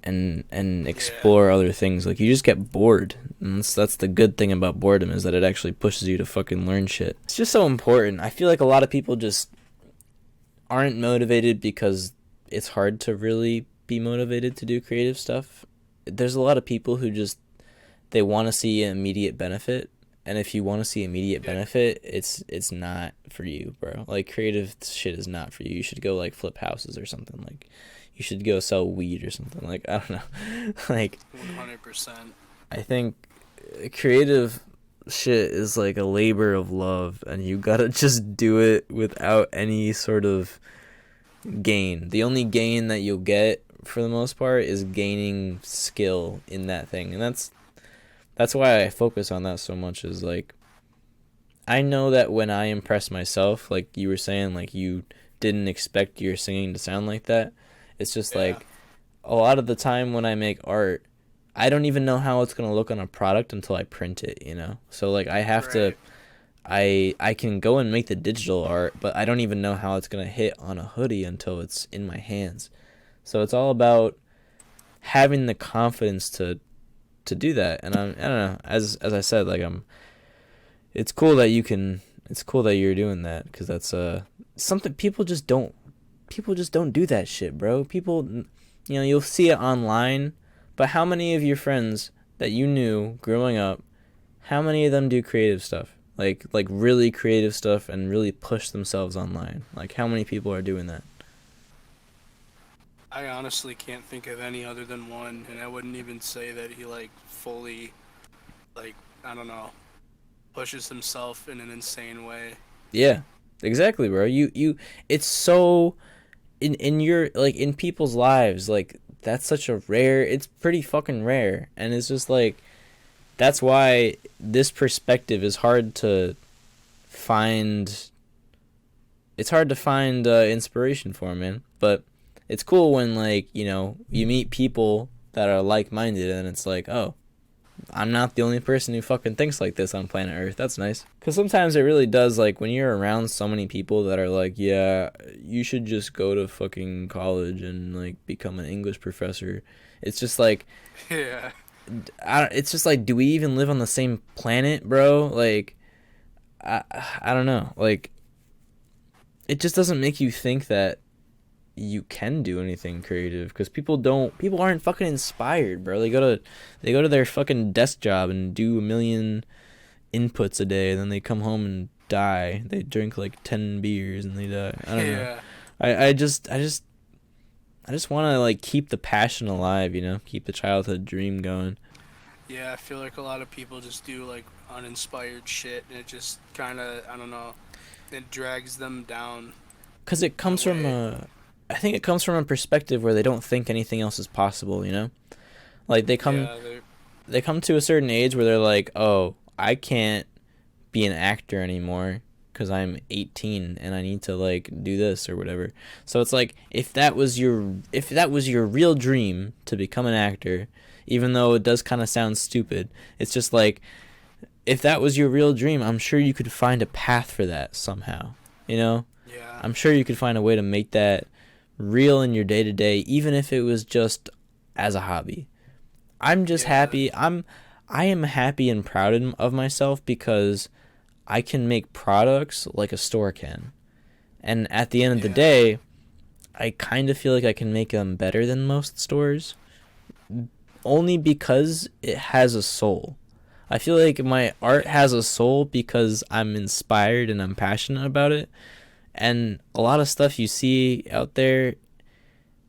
and yeah, explore other things. Like, you just get bored. And that's the good thing about boredom, is that it actually pushes you to fucking learn shit. It's just so important. I feel like a lot of people just aren't motivated because it's hard to really be motivated to do creative stuff. There's a lot of people who just, they want to see an immediate benefit, and if you want to see immediate yeah. benefit, it's not for you, bro. Like, creative shit is not for you. You should go like flip houses or something. Like, you should go sell weed or something. Like, I don't know. Like, 100%. I think creative shit is like a labor of love, and you gotta just do it without any sort of gain. The only gain that you'll get for the most part is gaining skill in that thing, and that's why I focus on that so much. Is like I know that when I impress myself, like you were saying, like you didn't expect your singing to sound like that. It's just Yeah. like a lot of the time when I make art, I don't even know how it's gonna look on a product until I print it, you know? So like I have to Right. I can go and make the digital art, but I don't even know how it's gonna hit on a hoodie until it's in my hands. So it's all about having the confidence to do that. And I don't know, as I said, like it's cool that you can it's cool that you're doing that because that's something people just don't do that shit, bro. People, you know, you'll see it online, but how many of your friends that you knew growing up, how many of them do creative stuff? Like really creative stuff and really push themselves online. Like how many people are doing that? I honestly can't think of any other than one, and I wouldn't even say that he like fully like I don't know pushes himself in an insane way. Yeah. Exactly, bro. You it's so in your like in people's lives, like that's such a rare, it's pretty fucking rare. And it's just like that's why this perspective is hard to find. It's hard to find inspiration for, man. But it's cool when like you know you meet people that are like minded, and it's like, oh, I'm not the only person who fucking thinks like this on planet Earth. That's nice. Because sometimes it really does, like, when you're around so many people that are like, yeah, you should just go to fucking college and, like, become an English professor. It's just like, Yeah. it's just like, do we even live on the same planet, bro? Like, I, I don't know. Like, it just doesn't make you think that you can do anything creative because people aren't fucking inspired, bro. They go to their fucking desk job and do a million inputs a day, and then they come home and die. They drink like 10 beers and they die. I don't know. Yeah. I just want to like keep the passion alive, you know, keep the childhood dream going. Yeah, I feel like a lot of people just do like uninspired shit and it just kind of, I don't know, it drags them down Cuz it in a comes from way. a I think it comes from a perspective where they don't think anything else is possible, you know? Like Yeah, they're they come to a certain age where they're like, "Oh, I can't be an actor anymore because I'm 18 and I need to like do this or whatever." So it's like if that was your real dream to become an actor, even though it does kind of sound stupid, it's just like if that was your real dream, I'm sure you could find a path for that somehow. You know? yeah. I'm sure you could find a way to make that real in your day to day, even if it was just as a hobby. I'm just Yeah. happy. I am happy and proud of myself because I can make products like a store can. And at the end of the Yeah. day, I kind of feel like I can make them better than most stores only because it has a soul. I feel like my art Yeah. has a soul because I'm inspired and I'm passionate about it. And a lot of stuff you see out there,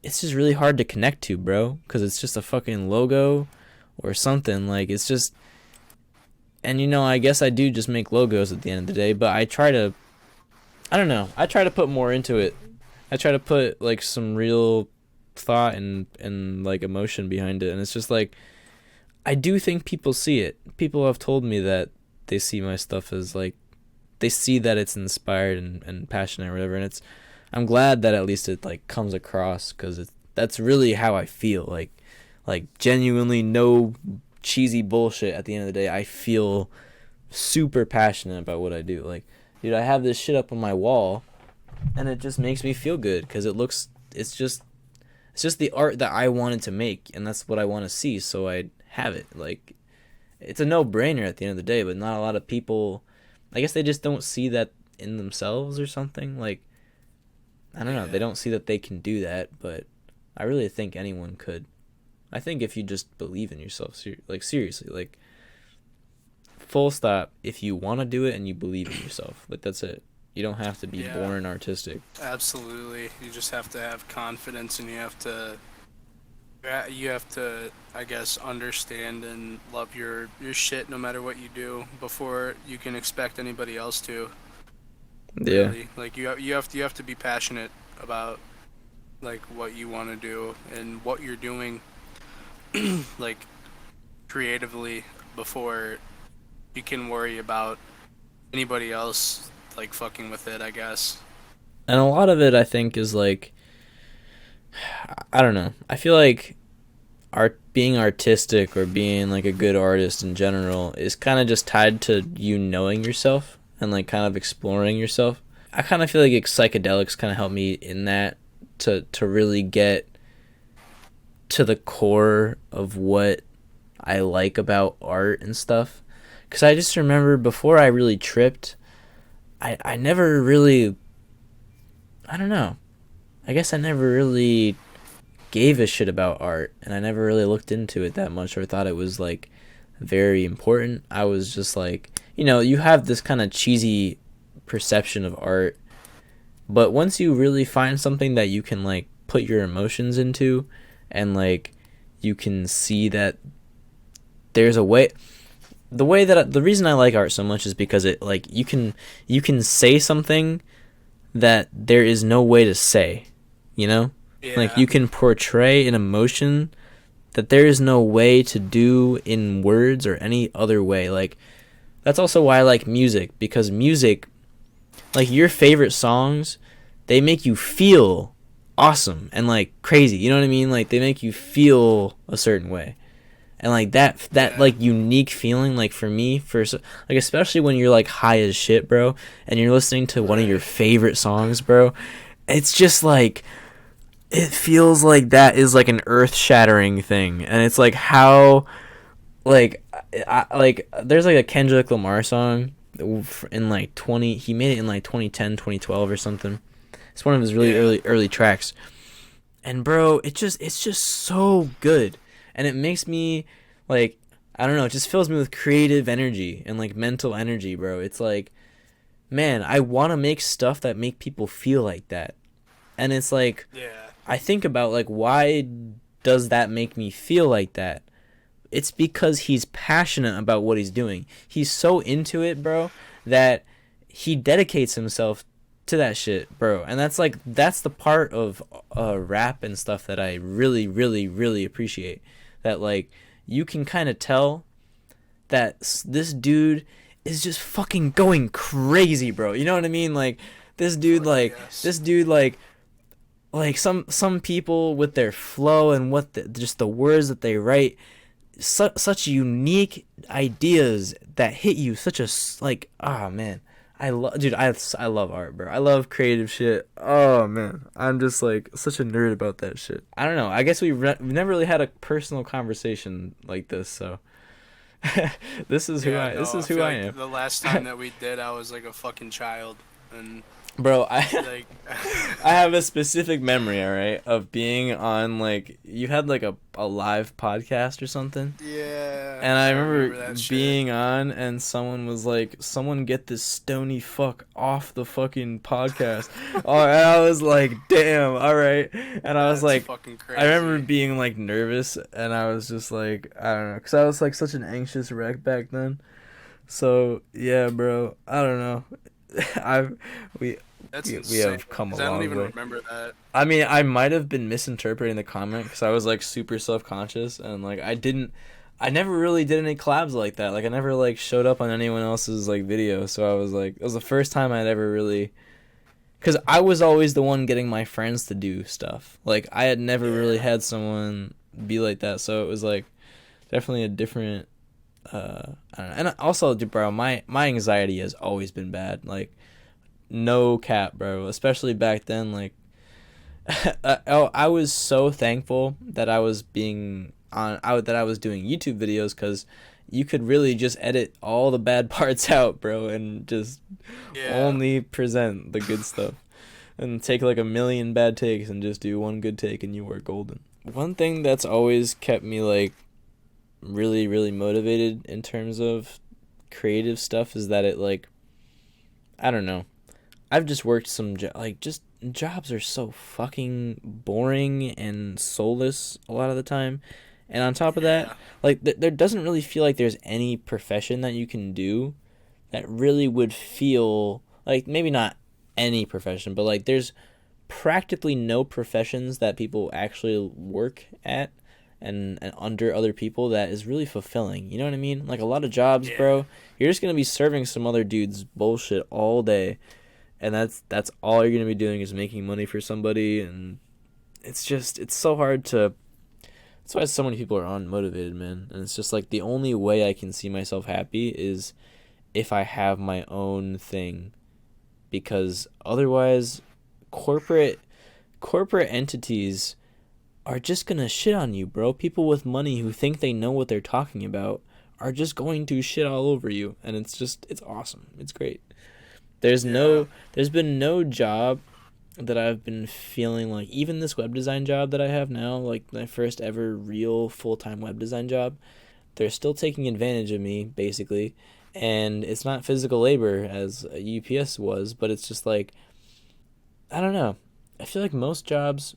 it's just really hard to connect to, bro, because it's just a fucking logo or something. Like, it's just. And, you know, I guess I do just make logos at the end of the day, but I try to. I don't know. I try to put more into it. I try to put, like, some real thought and like, emotion behind it. And it's just like. I do think people see it. People have told me that they see my stuff as, like, they see that it's inspired and passionate or whatever, and it's I'm glad that at least it like comes across because that's really how I feel, like genuinely no cheesy bullshit. At the end of the day, I feel super passionate about what I do. Like, dude, I have this shit up on my wall and it just makes me feel good because it's just the art that I wanted to make, and that's what I want to see, so I have it. Like, it's a no-brainer at the end of the day, but not a lot of people, I guess they just don't see that in themselves or something. Like, I don't know, they Yeah. don't see that they can do that, but I really think anyone could. I think if you just believe in yourself, like, seriously, like, full stop, if you want to do it and you believe in yourself, like, that's it. You don't have to be Yeah. born artistic. Absolutely. You just have to have confidence and you have to You have to, I guess, understand and love your shit no matter what you do before you can expect anybody else to. Yeah. Really, like you have to be passionate about like what you want to do and what you're doing, like creatively before you can worry about anybody else like fucking with it, I guess. And a lot of it, I think, is like, I don't know. I feel like art being artistic or being like a good artist in general is kind of just tied to you knowing yourself and like kind of exploring yourself. I kind of feel like psychedelics kind of help me in that to really get to the core of what I like about art and stuff. Cuz I just remember before I really tripped, I never really, I don't know. I guess I never really gave a shit about art, and I never really looked into it that much or thought it was like very important. I was just like, you have this kind of cheesy perception of art, but once you really find something that you can like put your emotions into, and like you can see that there's a way, the reason I like art so much is because it like you can say something that there is no way to say, you know? Like Yeah, you can portray an emotion that there is no way to do in words or any other way. Like that's also why I like music, because music, like your favorite songs, they make you feel awesome and like crazy. You know what I mean? Like they make you feel a certain way. And like that yeah, like unique feeling, like for me, like especially when you're like high as shit, bro, and you're listening to one of your right. favorite songs, bro, it's just like it feels like that is like an earth-shattering thing. And it's like how like like there's like a Kendrick Lamar song in like 20, he made it in like 2010, 2012 or something. It's one of his really Yeah, early tracks. And bro, it's just so good. And it makes me like, I don't know, it just fills me with creative energy and like mental energy, bro. It's like, man, I want to make stuff that make people feel like that. And it's like, yeah, I think about like, why does that make me feel like that? It's because he's passionate about what he's doing. He's so into it, bro, that he dedicates himself to that shit, bro. And that's the part of rap and stuff that I really really appreciate. That like you can kind of tell that this dude is just fucking going crazy, bro. You know what I mean? Like this dude fuck like yes. this dude like some people with their flow and just the words that they write, such unique ideas that hit you, such a like, oh man, I love art, bro. I love creative shit. Oh man, I'm just like such a nerd about that shit. I don't know, I guess we've never really had a personal conversation like this, so Yeah, this no, I is who feel I like am. the last time that we did, I was like a fucking child, and Bro, I like, I have a specific memory, all right, of being on like, you had like a live podcast or something. yeah, And I I remember remember that shit. being on, and someone was like, "Someone get this stony fuck off the fucking podcast." Oh, and I was like, "Damn, all right." And I was That's like, fucking I remember crazy. being like nervous, and I was just like, I don't know, because I was like such an anxious wreck back then. So yeah, bro, I don't know. I've we That's we insane. have come a Cause I don't long even way. remember that. I mean, I might have been misinterpreting the comment because I was like super self conscious, and like I never really did any collabs like that. Like I never like showed up on anyone else's like video, so I was like, it was the first time I'd ever really, because I was always the one getting my friends to do stuff. Like I had never really Yeah, had someone be like that, so it was like definitely a different. I don't know. And also, bro, my anxiety has always been bad. Like no cap, bro. Especially back then, like I was so thankful that I was being that I was doing YouTube videos, because you could really just edit all the bad parts out, bro, and just yeah, only present the good stuff, and take like a million bad takes and just do one good take and you were golden. One thing that's always kept me like really motivated in terms of creative stuff is that it like, I don't know. I've just worked some like just jobs are so fucking boring and soulless a lot of the time. And on top of that, Yeah. like there doesn't really feel like there's any profession that you can do that really would feel like, maybe not any profession, but like there's practically no professions that people actually work at and under other people that is really fulfilling. You know what I mean? Like a lot of jobs, Yeah. bro, you're just gonna be serving some other dude's bullshit all day, and that's all you're gonna be doing is making money for somebody, and it's so hard to. That's why so many people are unmotivated, man. And it's just like the only way I can see myself happy is if I have my own thing, because otherwise, corporate corporate entities are just gonna shit on you, bro. People with money who think they know what they're talking about are just going to shit all over you, and it's awesome. It's great. Yeah. There's been no job that I've been feeling like, even this web design job that I have now, like my first ever real full-time web design job, they're still taking advantage of me basically, and it's not physical labor as a UPS was, but it's just like, I don't know. I feel like most jobs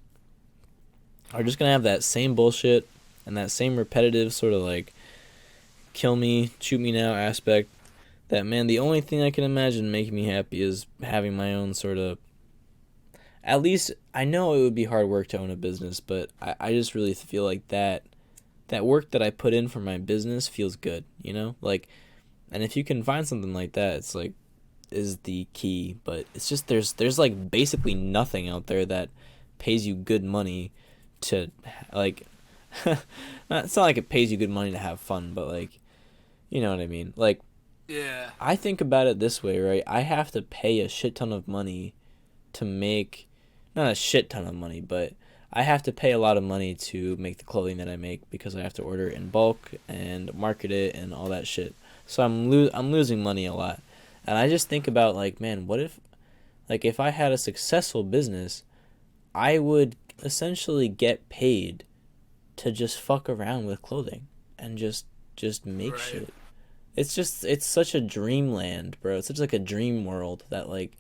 are just going to have that same bullshit and that same repetitive sort of like kill me, shoot me now aspect. That, man, the only thing I can imagine making me happy is having my own sort of. At least I know it would be hard work to own a business, but I just really feel like that work that I put in for my business feels good, you know? Like, and if you can find something like that, it's like is the key, but it's just there's like basically nothing out there that pays you good money to like it's not like it pays you good money to have fun, but like, you know what I mean? Like, Yeah. I think about it this way, right? I have to pay a shit ton of money to make, not a shit ton of money, but I have to pay a lot of money to make the clothing that I make because I have to order it in bulk and market it and all that shit. So I'm losing money a lot. And I just think about like, man, what if like if I had a successful business, I would essentially get paid to just fuck around with clothing and just make Right. shit. It's such a dreamland, bro. It's such like a dream world that like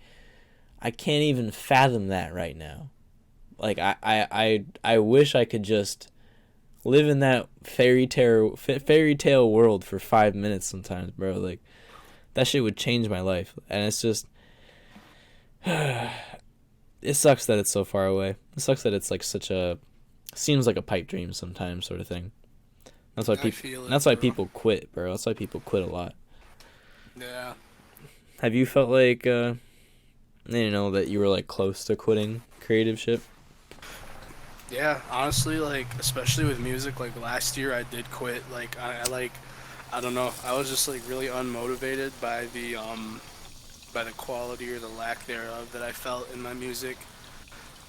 I can't even fathom that right now. Like I wish I could just live in that fairy tale world for 5 minutes sometimes, bro. Like that shit would change my life, and it's just it sucks that it's so far away. It sucks that it's like such a seems like a pipe dream sometimes sort of thing. That's why I people. feel it, That's why bro. people quit, bro. That's why people quit a lot. Yeah. Have you felt like that you were like close to quitting creative shit? Yeah, honestly, like especially with music, like last year I did quit. Like I like I don't know. I was just like really unmotivated by the quality or the lack thereof that I felt in my music.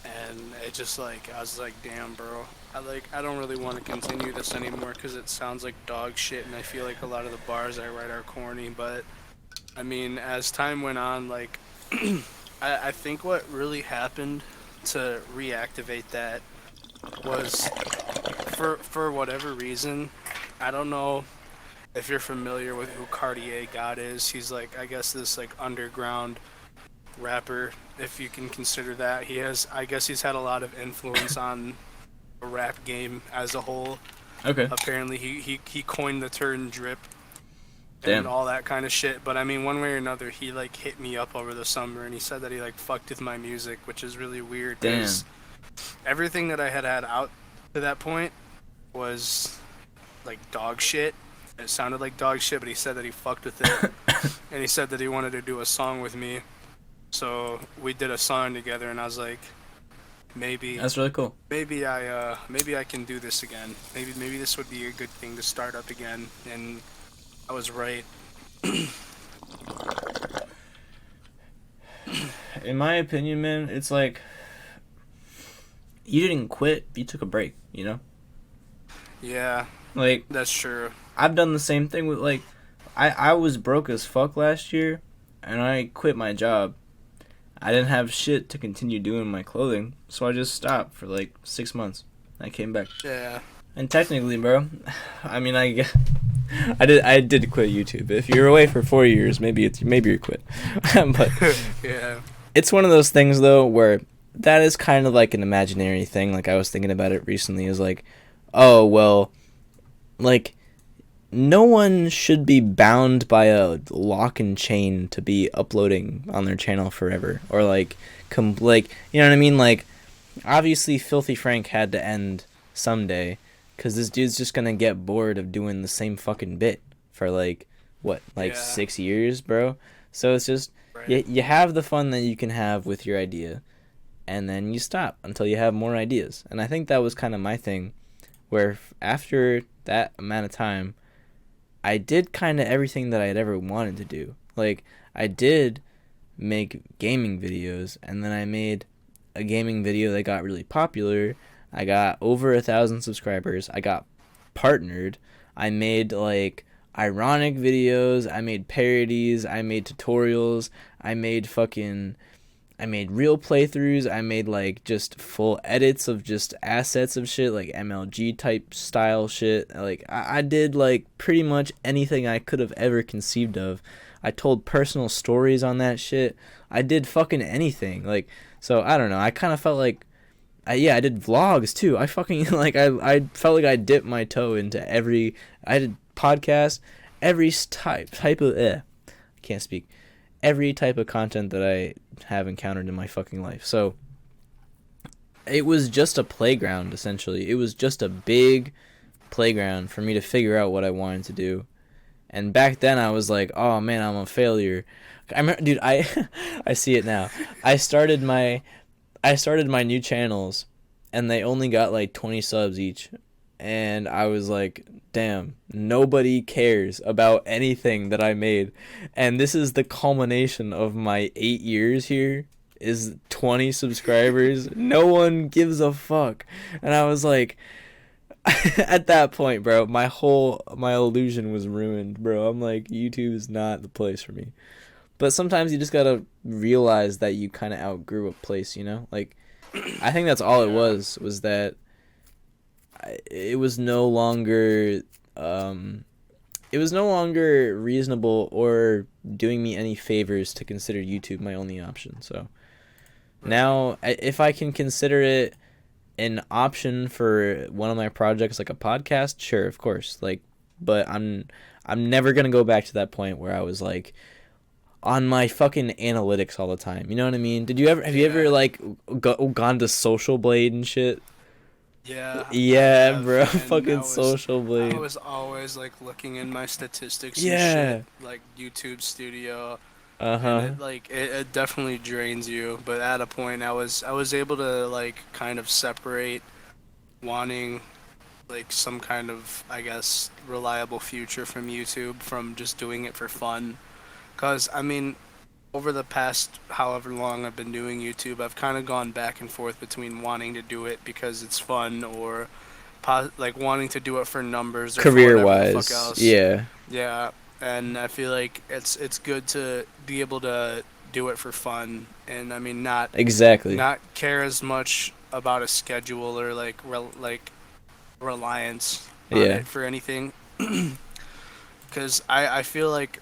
And it just like I was like, damn, bro. I don't really want to continue this anymore because it sounds like dog shit, and I feel like a lot of the bars I write are corny. But I mean, as time went on, like I think what really happened to reactivate that was for whatever reason. I don't know if you're familiar with who Cartier God is. He's like, I guess, this like underground rapper, if you can consider that. He has, I guess, he's had a lot of influence on the rap game as a whole. Okay. Apparently, he coined the term drip and Damn. all that kind of shit. But I mean, one way or another, he like hit me up over the summer and he said that he like fucked with my music, which is really weird Damn. because everything that I had out to that point was like dog shit. It sounded like dog shit, but he said that he fucked with it, and he said that he wanted to do a song with me. So we did a song together, and I was like, maybe, That's really cool. maybe I can do this again. Maybe this would be a good thing to start up again. And I was right. In my opinion, man, it's like you didn't quit, you took a break, you know? Yeah, Like that's true. I've done the same thing with like I was broke as fuck last year and I quit my job. I didn't have shit to continue doing my clothing, so I just stopped for like 6 months. I came back. Yeah, And technically, bro, I mean, I did quit YouTube. If you're away for 4 years, maybe you're quit. But yeah, it's one of those things though where that is kind of like an imaginary thing. Like I was thinking about it recently. Is like, oh well, like no one should be bound by a lock and chain to be uploading on their channel forever, or like like you know what I mean. Like obviously, Filthy Frank had to end someday, because this dude's just gonna get bored of doing the same fucking bit for like what, like Yeah. 6 years, bro. So it's just Right. you have the fun that you can have with your idea, and then you stop until you have more ideas. And I think that was kind of my thing, where after that amount of time, I did kind of everything that I had ever wanted to do. Like I did make gaming videos, and then I made a gaming video that got really popular. I got over 1,000 subscribers. I got partnered. I made like ironic videos. I made parodies. I made tutorials. I made real playthroughs. I made like just full edits of just assets of shit, like MLG type style shit. Like I did like pretty much anything I could have ever conceived of. I told personal stories on that shit. I did fucking anything. Like, so I don't know. I kind of felt like yeah, I did vlogs too. I fucking like I felt like I dipped my toe into every. I did podcasts, every type of can't speak, every type of content that I have encountered in my fucking life. So it was just a playground essentially. It was just a big playground for me to figure out what I wanted to do. And back then I was like, oh man, I'm a failure. I remember, dude, I see it now. I started my new channels, and they only got like 20 subs each, and I was like, damn, nobody cares about anything that I made. And this is the culmination of my 8 years here, is 20 subscribers. No one gives a fuck. And I was like, at that point, bro, my illusion was ruined, bro. I'm like, YouTube is not the place for me. But sometimes you just gotta realize that you kind of outgrew a place, you know? Like, I think that's all it Yeah. was that it was no longer, it was no longer reasonable or doing me any favors to consider YouTube my only option. So Right. now, if I can consider it an option for one of my projects, like a podcast, sure, of course. Like, but I'm never gonna go back to that point where I was like on my fucking analytics all the time. You know what I mean? Have you ever Yeah. like gone to Social Blade and shit? Yeah, I Yeah, bro, have, and fucking Social I Blade. was always like looking in my statistics and shit, Yeah. like YouTube Studio, and Uh-huh. it definitely drains you. But at a point, I was able to like kind of separate wanting like some kind of, I guess, reliable future from YouTube from just doing it for fun. Cause I mean, over the past however long I've been doing YouTube, I've kind of gone back and forth between wanting to do it because it's fun, or like wanting to do it for numbers or for Career whatever the fuck wise. else. Yeah. Yeah, and I feel like it's good to be able to do it for fun, and I mean Exactly. not care as much about a schedule or like like reliance on Yeah. it for anything. Because I feel like,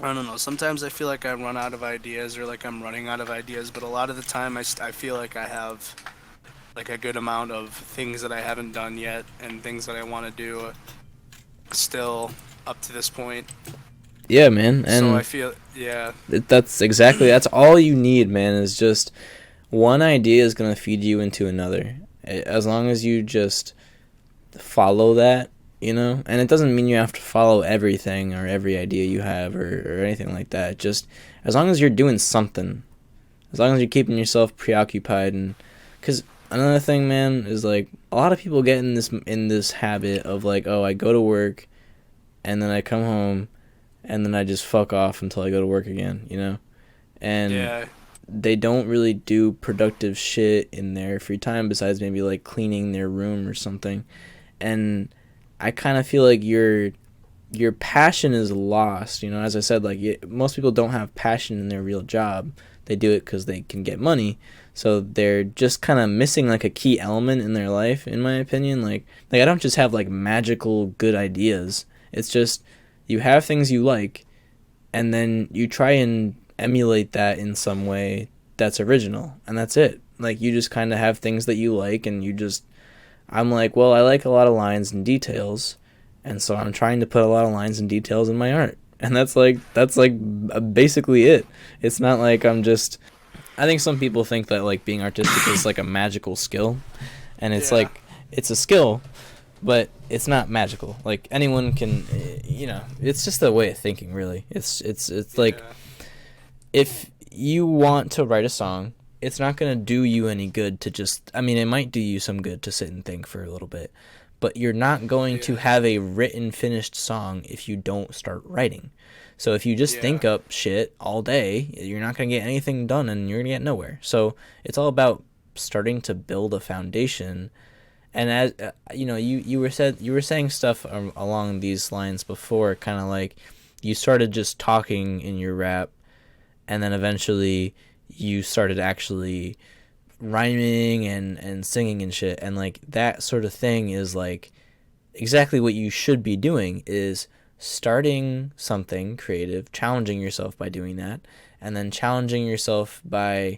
I don't know. Sometimes I feel like I run out of ideas, or like I'm running out of ideas, but a lot of the time I feel like I have like a good amount of things that I haven't done yet and things that I want to do still up to this point. Yeah, man. So I And feel, yeah, that's all you need, man, is just one idea is going to feed you into another. As long as you just follow that, you know? And it doesn't mean you have to follow everything or every idea you have, or anything like that. Just as long as you're doing something, as long as you're keeping yourself preoccupied. And because another thing, man, is like a lot of people get in this habit of like, oh, I go to work and then I come home and then I just fuck off until I go to work again, you know? And yeah, they don't really do productive shit in their free time besides maybe like cleaning their room or something. And I kind of feel like your passion is lost. You know, as I said, like most people don't have passion in their real job. They do it because they can get money. So they're just kind of missing like a key element in their life, in my opinion. Like I don't just have like magical good ideas. It's just you have things you like, and then you try and emulate that in some way that's original, and that's it. Like, you just kind of have things that you like, and I'm like, well, I like a lot of lines and details, and so I'm trying to put a lot of lines and details in my art. And that's like basically it. It's not like I think some people think that like being artistic is like a magical skill, and it's Yeah. like it's a skill, but it's not magical. Like, anyone can, it's just a way of thinking, really. It's like, Yeah. if you want to write a song, it's not going to do you any good to just, I mean, it might do you some good to sit and think for a little bit, but you're not going to Yeah. have a written, finished song if you don't start writing. So if you just Yeah. think up shit all day, you're not going to get anything done, and you're going to get nowhere. So it's all about starting to build a foundation. And as you were saying stuff along these lines before, kind of like you started just talking in your rap, and then eventually you started actually rhyming and singing and shit, and like that sort of thing is like exactly what you should be doing, is starting something creative, challenging yourself by doing that, and then challenging yourself by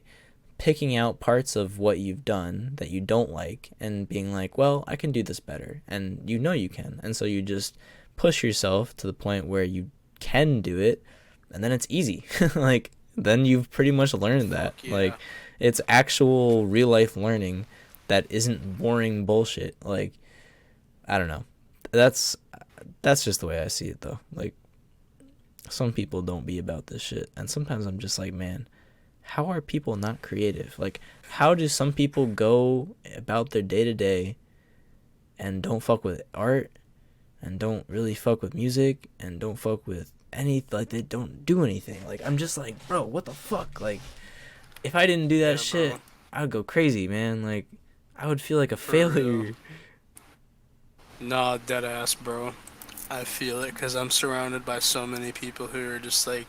picking out parts of what you've done that you don't like, and being like, well, I can do this better, and you can, and so you just push yourself to the point where you can do it, and then it's easy. Like, then you've pretty much learned that. Fuck yeah. Like, it's actual real life learning that isn't boring bullshit. Like, I don't know. That's just the way I see it, though. Like, some people don't be about this shit, and sometimes I'm just like, man, how are people not creative? Like, how do some people go about their day to day and don't fuck with art, and don't really fuck with music, and don't fuck with like, they don't do anything? Like, I'm just like, bro, what the fuck? Like, if I didn't do that Yeah, shit, bro. I would go crazy, man. Like, I would feel like a For real. failure. Nah, dead ass, bro. I feel it because I'm surrounded by so many people who are just like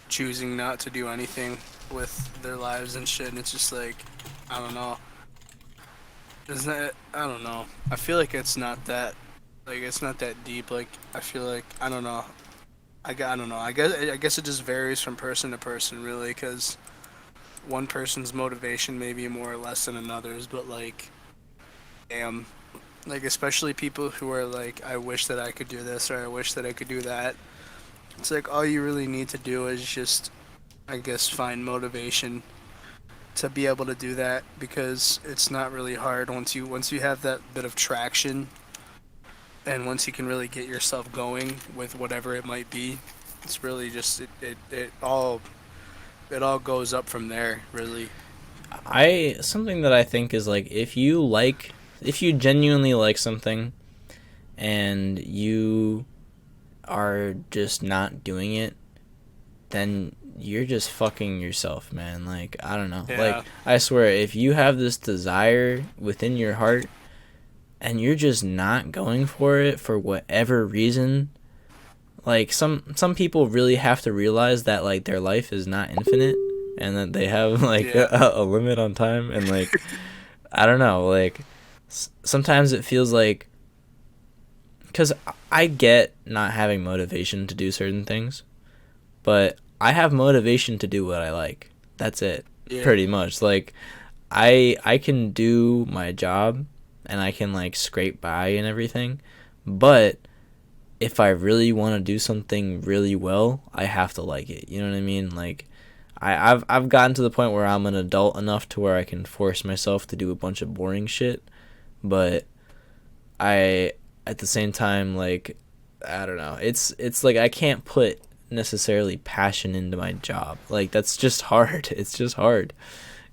choosing not to do anything with their lives and shit, and it's just like, I don't know. Isn't that? I don't know. I feel like it's not that. Like, it's not that deep. Like, I feel like, I don't know. I don't know. I guess it just varies from person to person, really, because one person's motivation may be more or less than another's. But like, damn, like, especially people who are like, I wish that I could do this, or I wish that I could do that. It's like, all you really need to do is just, I guess, find motivation to be able to do that, because it's not really hard once you have that bit of traction, and once you can really get yourself going with whatever it might be. It's really just it all goes up from there, really. Something that I think is like, if you genuinely like something, and you are just not doing it, then you're just fucking yourself, man. Like, I don't know. Like, Yeah. I swear, if you have this desire within your heart, and you're just not going for it for whatever reason, like, some people really have to realize that, like, their life is not infinite, and that they have like Yeah. a limit on time, and like, I don't know, like, sometimes it feels like, because I get not having motivation to do certain things, but I have motivation to do what I like. That's it, Yeah. pretty much. Like, I can do my job, and I can like scrape by and everything, but if I really want to do something really well, I have to like it. You know what I mean? Like, I've gotten to the point where I'm an adult enough to where I can force myself to do a bunch of boring shit, but I, at the same time, like, I don't know. It's like, I can't put necessarily passion into my job. Like, that's just hard. It's just hard,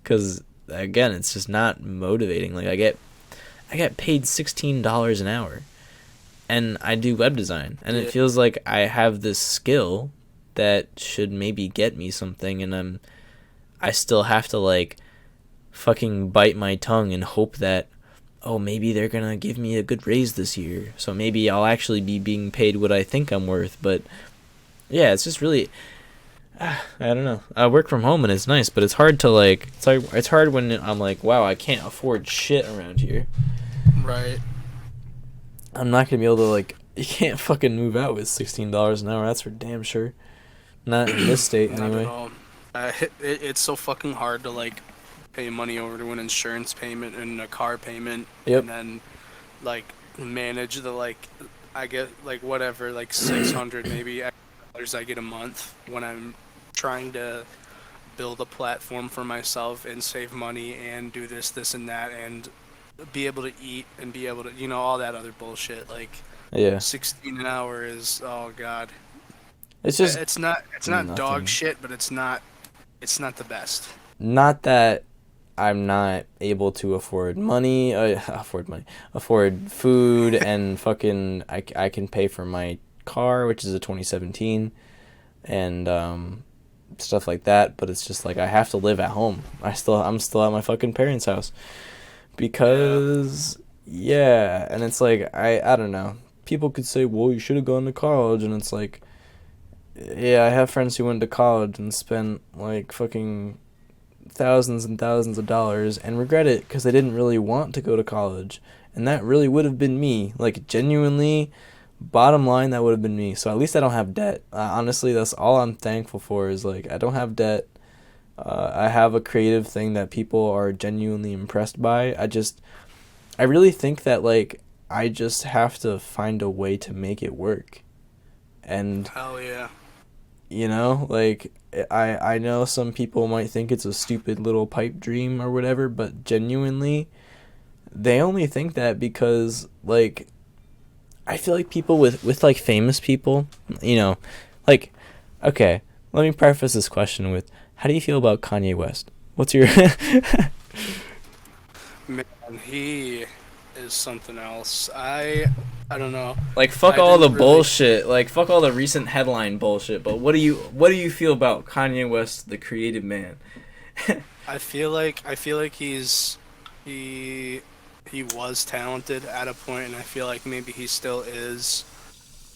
cuz again, it's just not motivating. Like, I get paid $16 an hour, and I do web design, and it Yeah. feels like I have this skill that should maybe get me something, and I still have to like fucking bite my tongue and hope that, oh, maybe they're gonna give me a good raise this year, so maybe I'll actually be being paid what I think I'm worth. But yeah, it's just really, I don't know. I work from home and it's nice, but it's hard to like, it's hard when I'm like, wow, I can't afford shit around here. Right. I'm not gonna be able to like. You can't fucking move out with $16 an hour. That's for damn sure. Not in this state, Not at anyway. all. It's so fucking hard to like pay money over to an insurance payment and a car payment, Yep. and then like manage the like I get like whatever like 600 maybe dollars I get a month when I'm trying to build a platform for myself and save money and do this and that and be able to eat and be able to all that other bullshit like Yeah. 16 an hour is oh god. It's just It's not dog nothing. shit, but it's not the best. Not that I'm not able to afford money, afford food, and fucking I can pay for my car, which is a 2017, and stuff like that. But it's just like I have to live at home. I'm still at my fucking parents' house Yeah. because yeah, and it's like I don't know. People could say, well, you should have gone to college, and it's like, yeah, I have friends who went to college and spent like fucking thousands and thousands of dollars and regret it because they didn't really want to go to college. And that really would have been me. Like, genuinely, bottom line, that would have been me. So at least I don't have debt. Honestly, that's all I'm thankful for is like, I don't have debt. I have a creative thing that people are genuinely impressed by. I really think that, like, I just have to find a way to make it work. And Hell yeah. like I know some people might think it's a stupid little pipe dream or whatever, but genuinely they only think that because like I feel like people with like famous people, like okay, let me preface this question with how do you feel about Kanye West? What's your Man, he is something else. I don't know. like fuck I all the didn't really bullshit, like fuck all the recent headline bullshit, but what do you feel about Kanye West, the creative man? I feel like he he was talented at a point and I feel like maybe he still is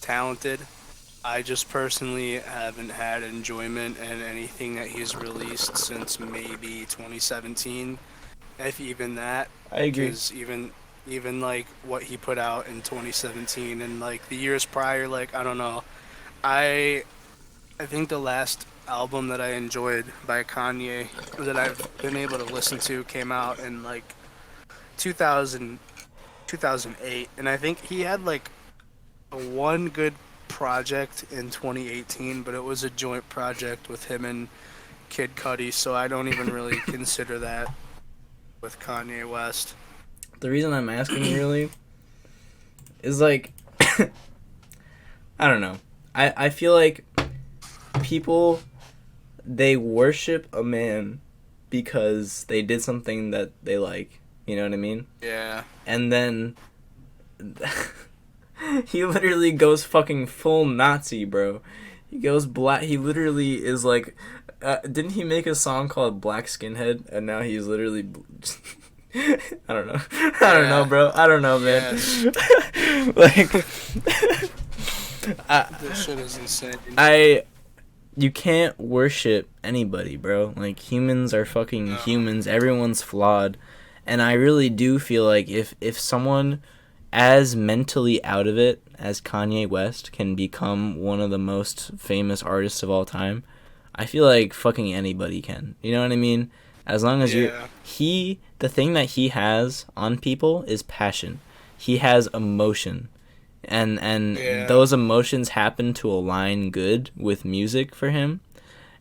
talented. I just personally haven't had enjoyment in anything that he's released since maybe 2017, if even that, I agree. because even like what he put out in 2017 and like the years prior, like I don't know. I I think the last album that I enjoyed by Kanye that I've been able to listen to came out in like 2000 2008, and I think he had like one good project in 2018, but it was a joint project with him and Kid Cudi, so I don't even really consider that with Kanye West. The reason I'm asking really is like I don't know. I feel like people they worship a man because they did something that they like. You know what I mean? Yeah. And then he literally goes fucking full Nazi, bro. He goes black. He literally is like, didn't he make a song called Black Skinhead? And now he's literally. I don't know. I don't know, Yeah. bro. I don't know, man. Yes. like, I, This shit is insane. I you can't worship anybody, bro. Like humans are fucking No. humans. Everyone's flawed. And I really do feel like if someone as mentally out of it as Kanye West can become one of the most famous artists of all time, I feel like fucking anybody can. You know what I mean? As long as Yeah. the thing that he has on people is passion. He has emotion. And Yeah. those emotions happen to align good with music for him,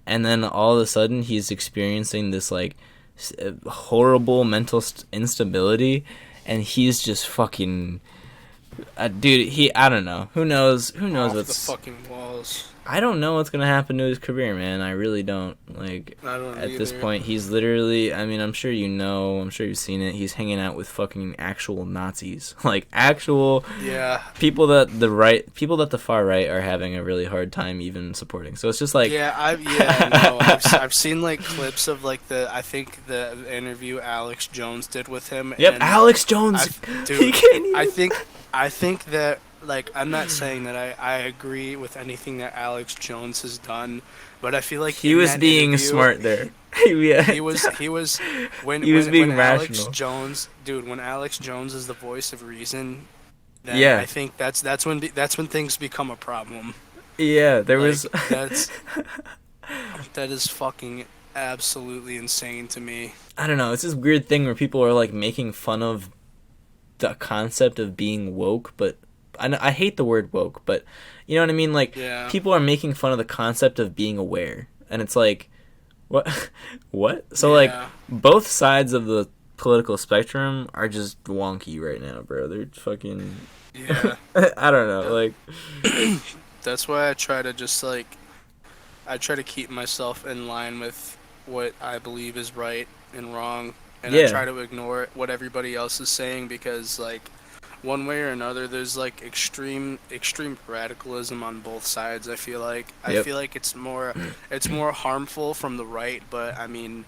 and then all of a sudden he's experiencing this like horrible mental instability, and he's just fucking dude. I don't know, who knows Off the what's fucking walls. I don't know what's gonna happen to his career, man. I really don't. Like, I don't at this either. point, he's literally. I mean, I'm sure you know. I'm sure you've seen it. He's hanging out with fucking actual Nazis, like actual Yeah. people that the far right are having a really hard time even supporting. So it's just like, Yeah, no, I've seen like clips of like I think the interview Alex Jones did with him, yep, and Alex Jones. I, He dude, can't I even. think I think that like I'm not saying that I agree with anything that Alex Jones has done, but I feel like He in was that being interview smart there. Yeah, he was when he was when being Alex rational. Jones, dude, when Alex Jones is the voice of reason, then I Yeah, think that's when things become a problem. yeah. There was. Like that's That is fucking absolutely insane to me. I don't know. It's this weird thing where people are like making fun of the concept of being woke, but I hate the word woke, but you know what I mean? Like, Yeah. people are making fun of the concept of being aware. And it's like, what? What? So, like, Yeah. both sides of the political spectrum are just wonky right now, bro. They're fucking. Yeah. I don't know. That, Like, that's why I try to just like I try to keep myself in line with what I believe is right and wrong, and I yeah. try to ignore what everybody else is saying because like one way or another there's like extreme radicalism on both sides. I Yep. feel like it's more harmful from the right, but I mean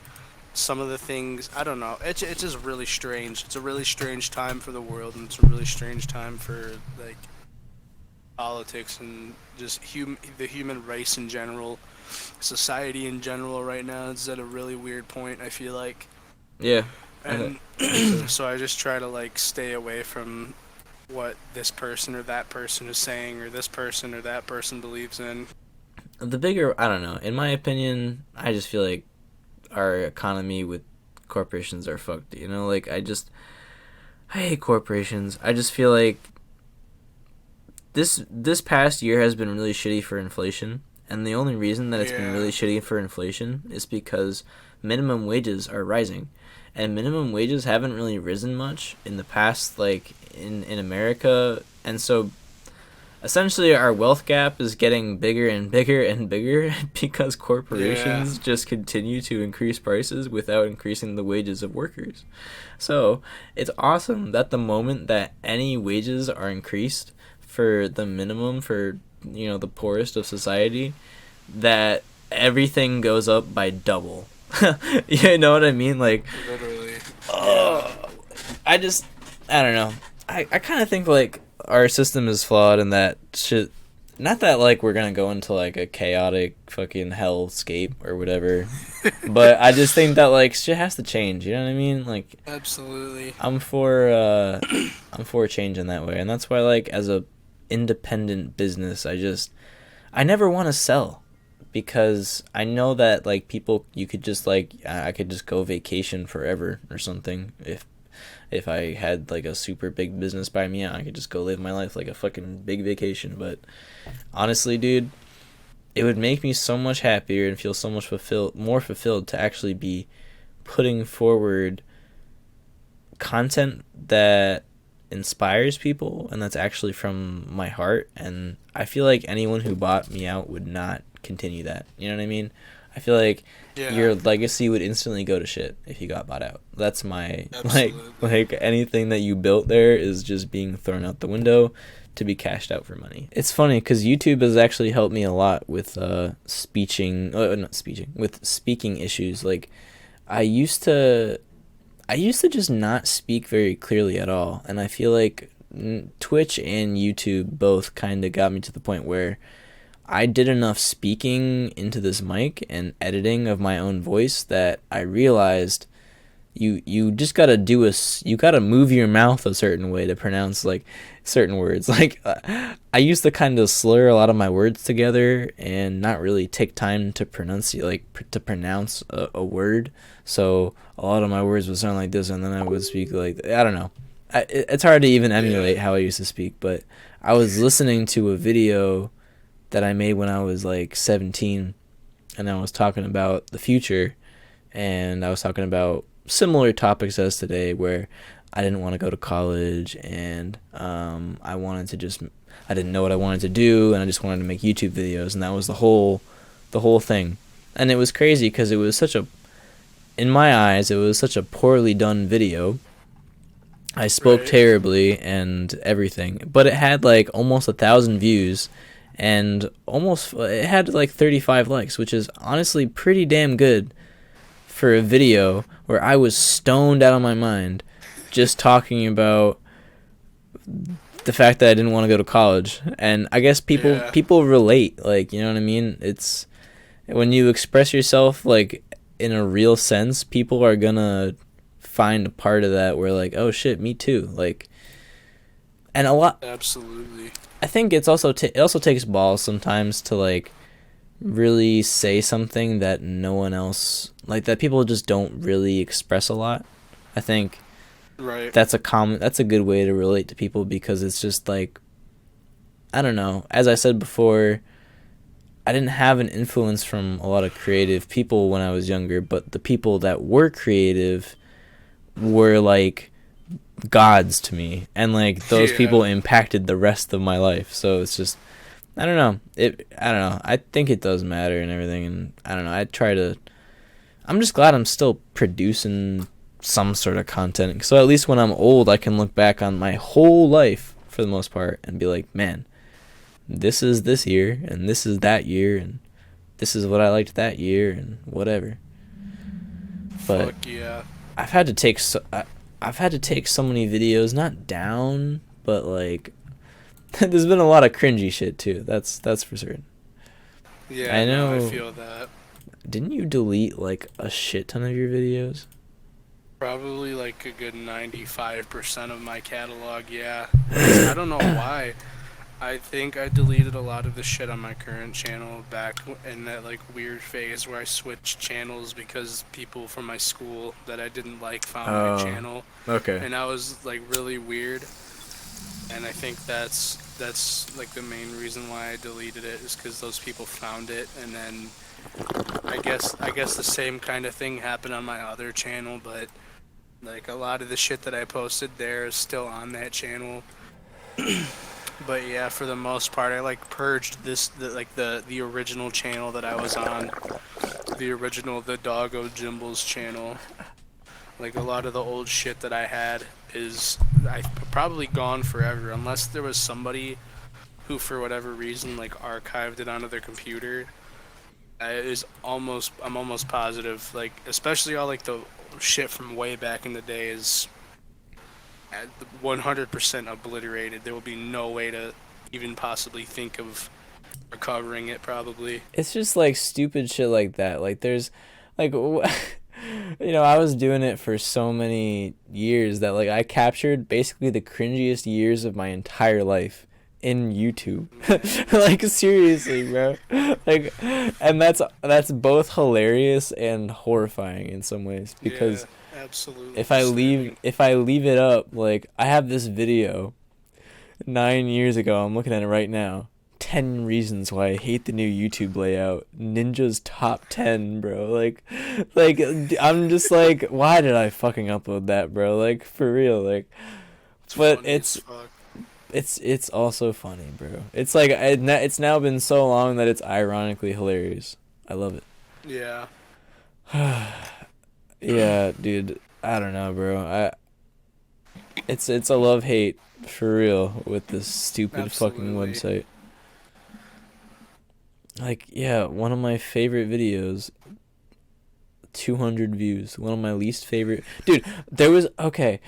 some of the things I don't know. It's just really strange. It's a really strange time for the world, and it's a really strange time for like politics and just the human race in general, society in general. Right now, it's at a really weird point. I feel like, Yeah. and I think so. so I just try to like stay away from what this person or that person is saying, or this person or that person believes in. The bigger, I don't know. In my opinion, I just feel like our economy with corporations are fucked. You know, like, I hate corporations. I just feel like this past year has been really shitty for inflation, and the only reason that it's been Yeah, really shitty for inflation is because minimum wages are rising, and minimum wages haven't really risen much in the past, like in America, and so essentially our wealth gap is getting bigger and bigger and bigger because yeah, corporations just continue to increase prices without increasing the wages of workers. So it's awesome that the moment that any wages are increased for the minimum for, the poorest of society, that everything goes up by double. You know what I mean? Like, literally. Yeah, oh, I just, I don't know. I kind of think like our system is flawed and that shit. Not that like we're gonna go into like a chaotic fucking hellscape or whatever, but I just think that like shit has to change. You know what I mean? Like, absolutely. I'm for I'm for change in that way, and that's why like as a independent business, I never want to sell because I know that like people, you could just like I could just go vacation forever or something if I had like a super big business by me. I could just go live my life like a fucking big vacation. But honestly, dude, it would make me so much happier and feel so much more fulfilled to actually be putting forward content that inspires people and that's actually from my heart. And I feel like anyone who bought me out would not continue that. You know what I mean? I feel like Yeah, your legacy would instantly go to shit if you got bought out. That's my absolutely. like anything that you built there is just being thrown out the window to be cashed out for money. It's funny because YouTube has actually helped me a lot with not speeching, with speaking issues. Like, I used to I used to just not speak very clearly at all, and I feel like Twitch and YouTube both kind of got me to the point where I did enough speaking into this mic and editing of my own voice that I realized you just gotta you gotta move your mouth a certain way to pronounce like certain words. Like, I used to kind of slur a lot of my words together and not really take time to to pronounce a word. So a lot of my words would sound like this, and then I would speak like, I don't know. It's hard to even Yeah, emulate how I used to speak, but I was listening to a video that I made when I was like 17, and I was talking about the future, and I was talking about similar topics as today, where I didn't want to go to college, and I wanted to just, I didn't know what I wanted to do, and I just wanted to make YouTube videos, and that was the whole thing. And it was crazy because it was such a, in my eyes, it was such a poorly done video. I spoke right. terribly and everything, but it had like almost 1,000 views, and almost it had like 35 likes, which is honestly pretty damn good for a video where I was stoned out of my mind just talking about the fact that I didn't want to go to college. And I guess Yeah, people relate, like, you know what I mean? It's when you express yourself like in a real sense, people are gonna find a part of that where like, oh shit, me too. Like, and a lot, absolutely. I think it's also it also takes balls sometimes to like really say something that no one else, like, that people just don't really express a lot. I think Right. that's a good way to relate to people, because it's just like, I don't know. As I said before, I didn't have an influence from a lot of creative people when I was younger, but the people that were creative were like gods to me, and like those Yeah. people impacted the rest of my life. So it's just, I don't know. I don't know. I think it does matter and everything, and I don't know. I try to. I'm just glad I'm still producing some sort of content. So at least when I'm old, I can look back on my whole life for the most part and be like, man, this is this year, and this is that year, and this is what I liked that year, and whatever. But Fuck yeah. I've had to take I've had to take so many videos not down, but like there's been a lot of cringy shit too. That's for certain. Yeah, I no, I know. feel that. Didn't you delete like a shit ton of your videos? Probably like a good 95% of my catalog, yeah. Because I don't know why. I think I deleted a lot of the shit on my current channel back in that like weird phase where I switched channels because people from my school that I didn't like found my Oh, channel, okay. and that was like really weird. And I think that's like the main reason why I deleted it is because those people found it, and then I guess the same kind of thing happened on my other channel, but like a lot of the shit that I posted there is still on that channel. But yeah, for the most part, I like purged the original channel that I was on, the original the Doggo Jimbles channel. Like a lot of the old shit that I had is I probably gone forever unless there was somebody who for whatever reason like archived it onto their computer. I'm almost positive, like especially all like the shit from way back in the day is 100% obliterated. There will be no way to even possibly think of recovering it, probably. It's just like stupid shit like that. Like there's like I was doing it for so many years that like I captured basically the cringiest years of my entire life in YouTube. Man. Like seriously, bro. Like, and that's both hilarious and horrifying in some ways, Yeah, because absolutely disturbing. if I leave it up, like I have this video 9 years ago. I'm looking at it right now. 10 reasons why I hate the new YouTube layout. Ninja's top 10, bro. Like I'm just like, why did I fucking upload that, bro? Like for real, like. It's But funny as fuck. it's also funny, bro. It's like it's now been so long that it's ironically hilarious. I love it. Yeah, Yeah, dude. I don't know, bro. It's a love hate for real with this stupid fucking absolutely. website. Like, yeah, one of my favorite videos, 200 views. One of my least favorite. Dude, there was okay.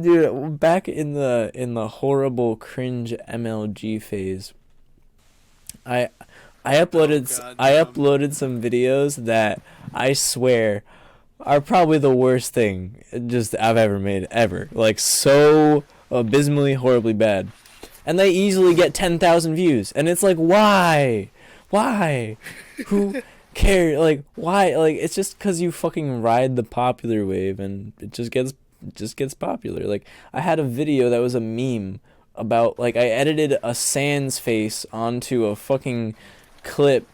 Dude, back in the horrible cringe MLG phase, I Oh god, I damn. uploaded some videos that I swear are probably the worst thing just I've ever made ever. Like so abysmally horribly bad. And they easily get 10,000 views. And it's like, why? Why? Who cares? Like, why? Like, it's just because you fucking ride the popular wave, and it just gets popular. Like, I had a video that was a meme about, like, I edited a Sans face onto a fucking clip,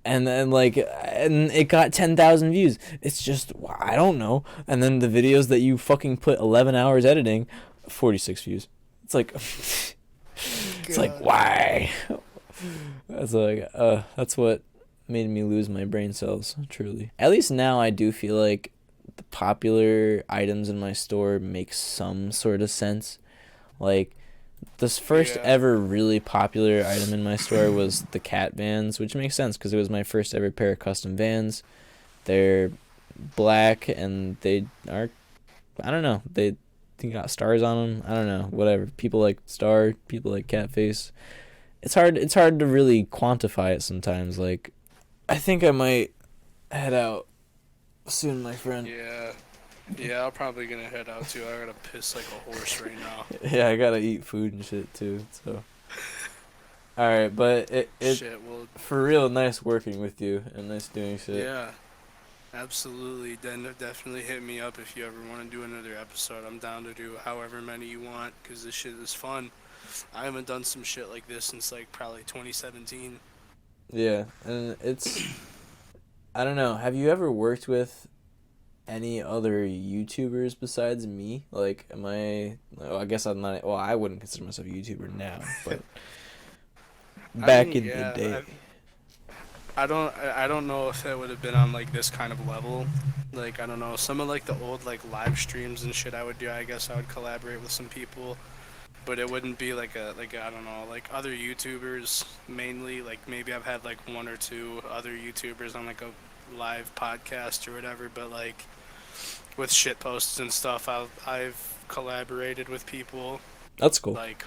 and then like and it got 10,000 views. It's just, I don't know. And then the videos that you fucking put 11 hours editing, 46 views. It's like it's like, God. why? That's like that's what made me lose my brain cells, truly. At least now I do feel like the popular items in my store make some sort of sense. Like this first Yeah. ever really popular item in my store was the cat Vans, which makes sense because it was my first ever pair of custom Vans. They're black and they are, I don't know, they got stars on them. I don't know, whatever. People like star, people like cat face. It's hard to really quantify it sometimes. Like I think I might head out soon, my friend. Yeah. Yeah, I'm probably gonna head out too. I gotta piss like a horse right now. Yeah, I gotta eat food and shit too. So All right, but it Shit, well, for real nice working with you and nice doing shit. yeah, absolutely. Then definitely hit me up if you ever want to do another episode. I'm down to do however many you want because this shit is fun. I haven't done some shit like this since like probably 2017. Yeah, and it's I don't know. Have you ever worked with any other YouTubers besides me? Like, am I? Well, I guess I'm not. Well, I wouldn't consider myself a YouTuber now, but I back mean, in the yeah, day. I don't know if it would have been on like this kind of level. Like I don't know, some of like the old like live streams and shit I would do. I guess I would collaborate with some people, but it wouldn't be like I don't know, like other YouTubers mainly. Like maybe I've had like one or two other YouTubers on like a live podcast or whatever. But like with shit posts and stuff, I've collaborated with people That's cool. like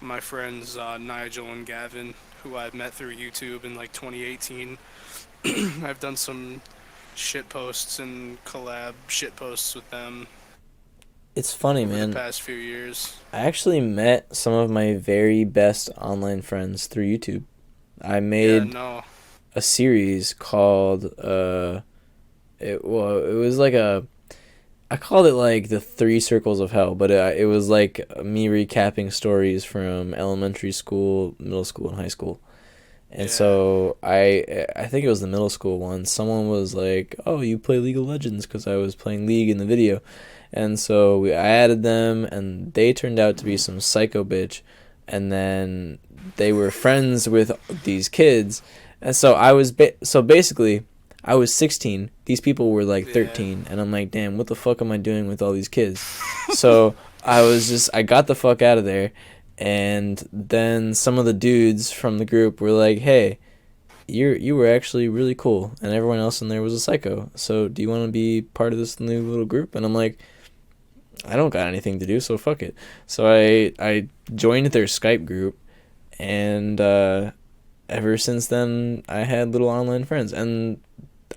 my friends Nigel and Gavin, who I met through YouTube in like 2018. I've done some shit posts and collab shit posts with them It's funny, over the man. past few years. I actually met some of my very best online friends through YouTube. I Yeah, made no. a series called it was like a I called it like the Three Circles of Hell, but it was like me recapping stories from elementary school, middle school, and high school. And Yeah. so I think it was the middle school one. Someone was like, "Oh, you play League of Legends?" Because I was playing League in the video, and so I added them, and they turned out to be some psycho bitch, and then they were friends with these kids, and so so basically I was 16. These people were like Yeah. 13, and I'm like, damn, what the fuck am I doing with all these kids? So I got the fuck out of there, and then some of the dudes from the group were like, hey, you were actually really cool, and everyone else in there was a psycho. So do you want to be part of this new little group? And I'm like, I don't got anything to do, so fuck it. So I joined their Skype group, and ever since then I had little online friends, and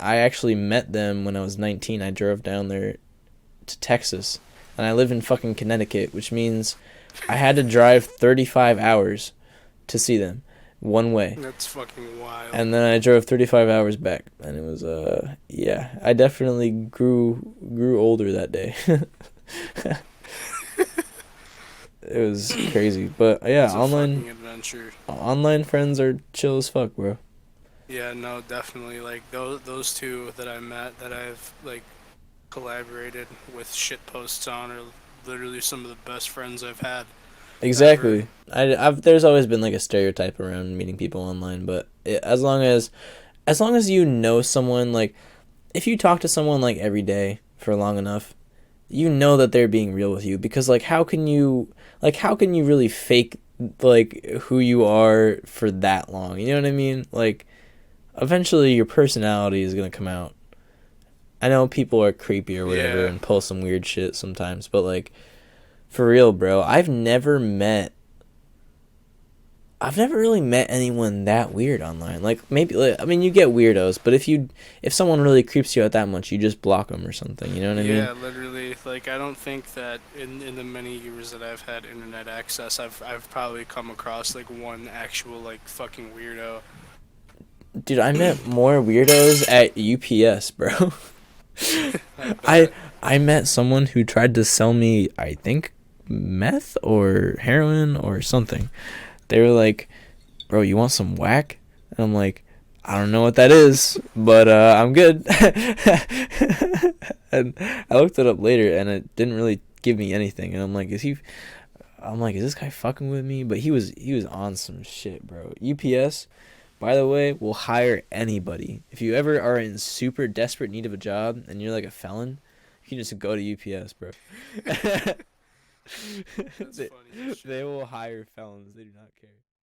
I actually met them when I was 19. I drove down there to Texas, and I live in fucking Connecticut, which means I had to drive 35 hours to see them one way. That's fucking wild. And then I drove 35 hours back, and it was yeah, I definitely grew older that day. It was crazy, but yeah, It's a fucking adventure. online friends are chill as fuck, bro. Yeah, no, definitely. Like those two that I met that I've like collaborated with shit posts on are literally some of the best friends I've had ever. Exactly. I've there's always been like a stereotype around meeting people online, but as long as you know someone, like if you talk to someone like every day for long enough, you know that they're being real with you, because how can you really fake like who you are for that long? You know what I mean? Like eventually your personality is going to come out. I know people are creepy or whatever Yeah. and pull some weird shit sometimes, but like for real, bro, I've never really met anyone that weird online. Like maybe like, I mean you get weirdos, but if someone really creeps you out that much, you just block them or something, you know what I mean? Yeah, literally. Like I don't think that in the many years that I've had internet access, I've probably come across like one actual like fucking weirdo. Dude, I met more weirdos at UPS, bro. I I bet. I met someone who tried to sell me, I think, meth or heroin or something. They were like, "Bro, you want some whack?" And I'm like, "I don't know what that is, but I'm good." And I looked it up later, and it didn't really give me anything. And I'm like, "Is he?" I'm like, "Is this guy fucking with me?" But he was on some shit, bro. UPS, by the way, will hire anybody. If you ever are in super desperate need of a job and you're like a felon, you can just go to UPS, bro. That's they, funny as they shit. will hire felons. They do not care.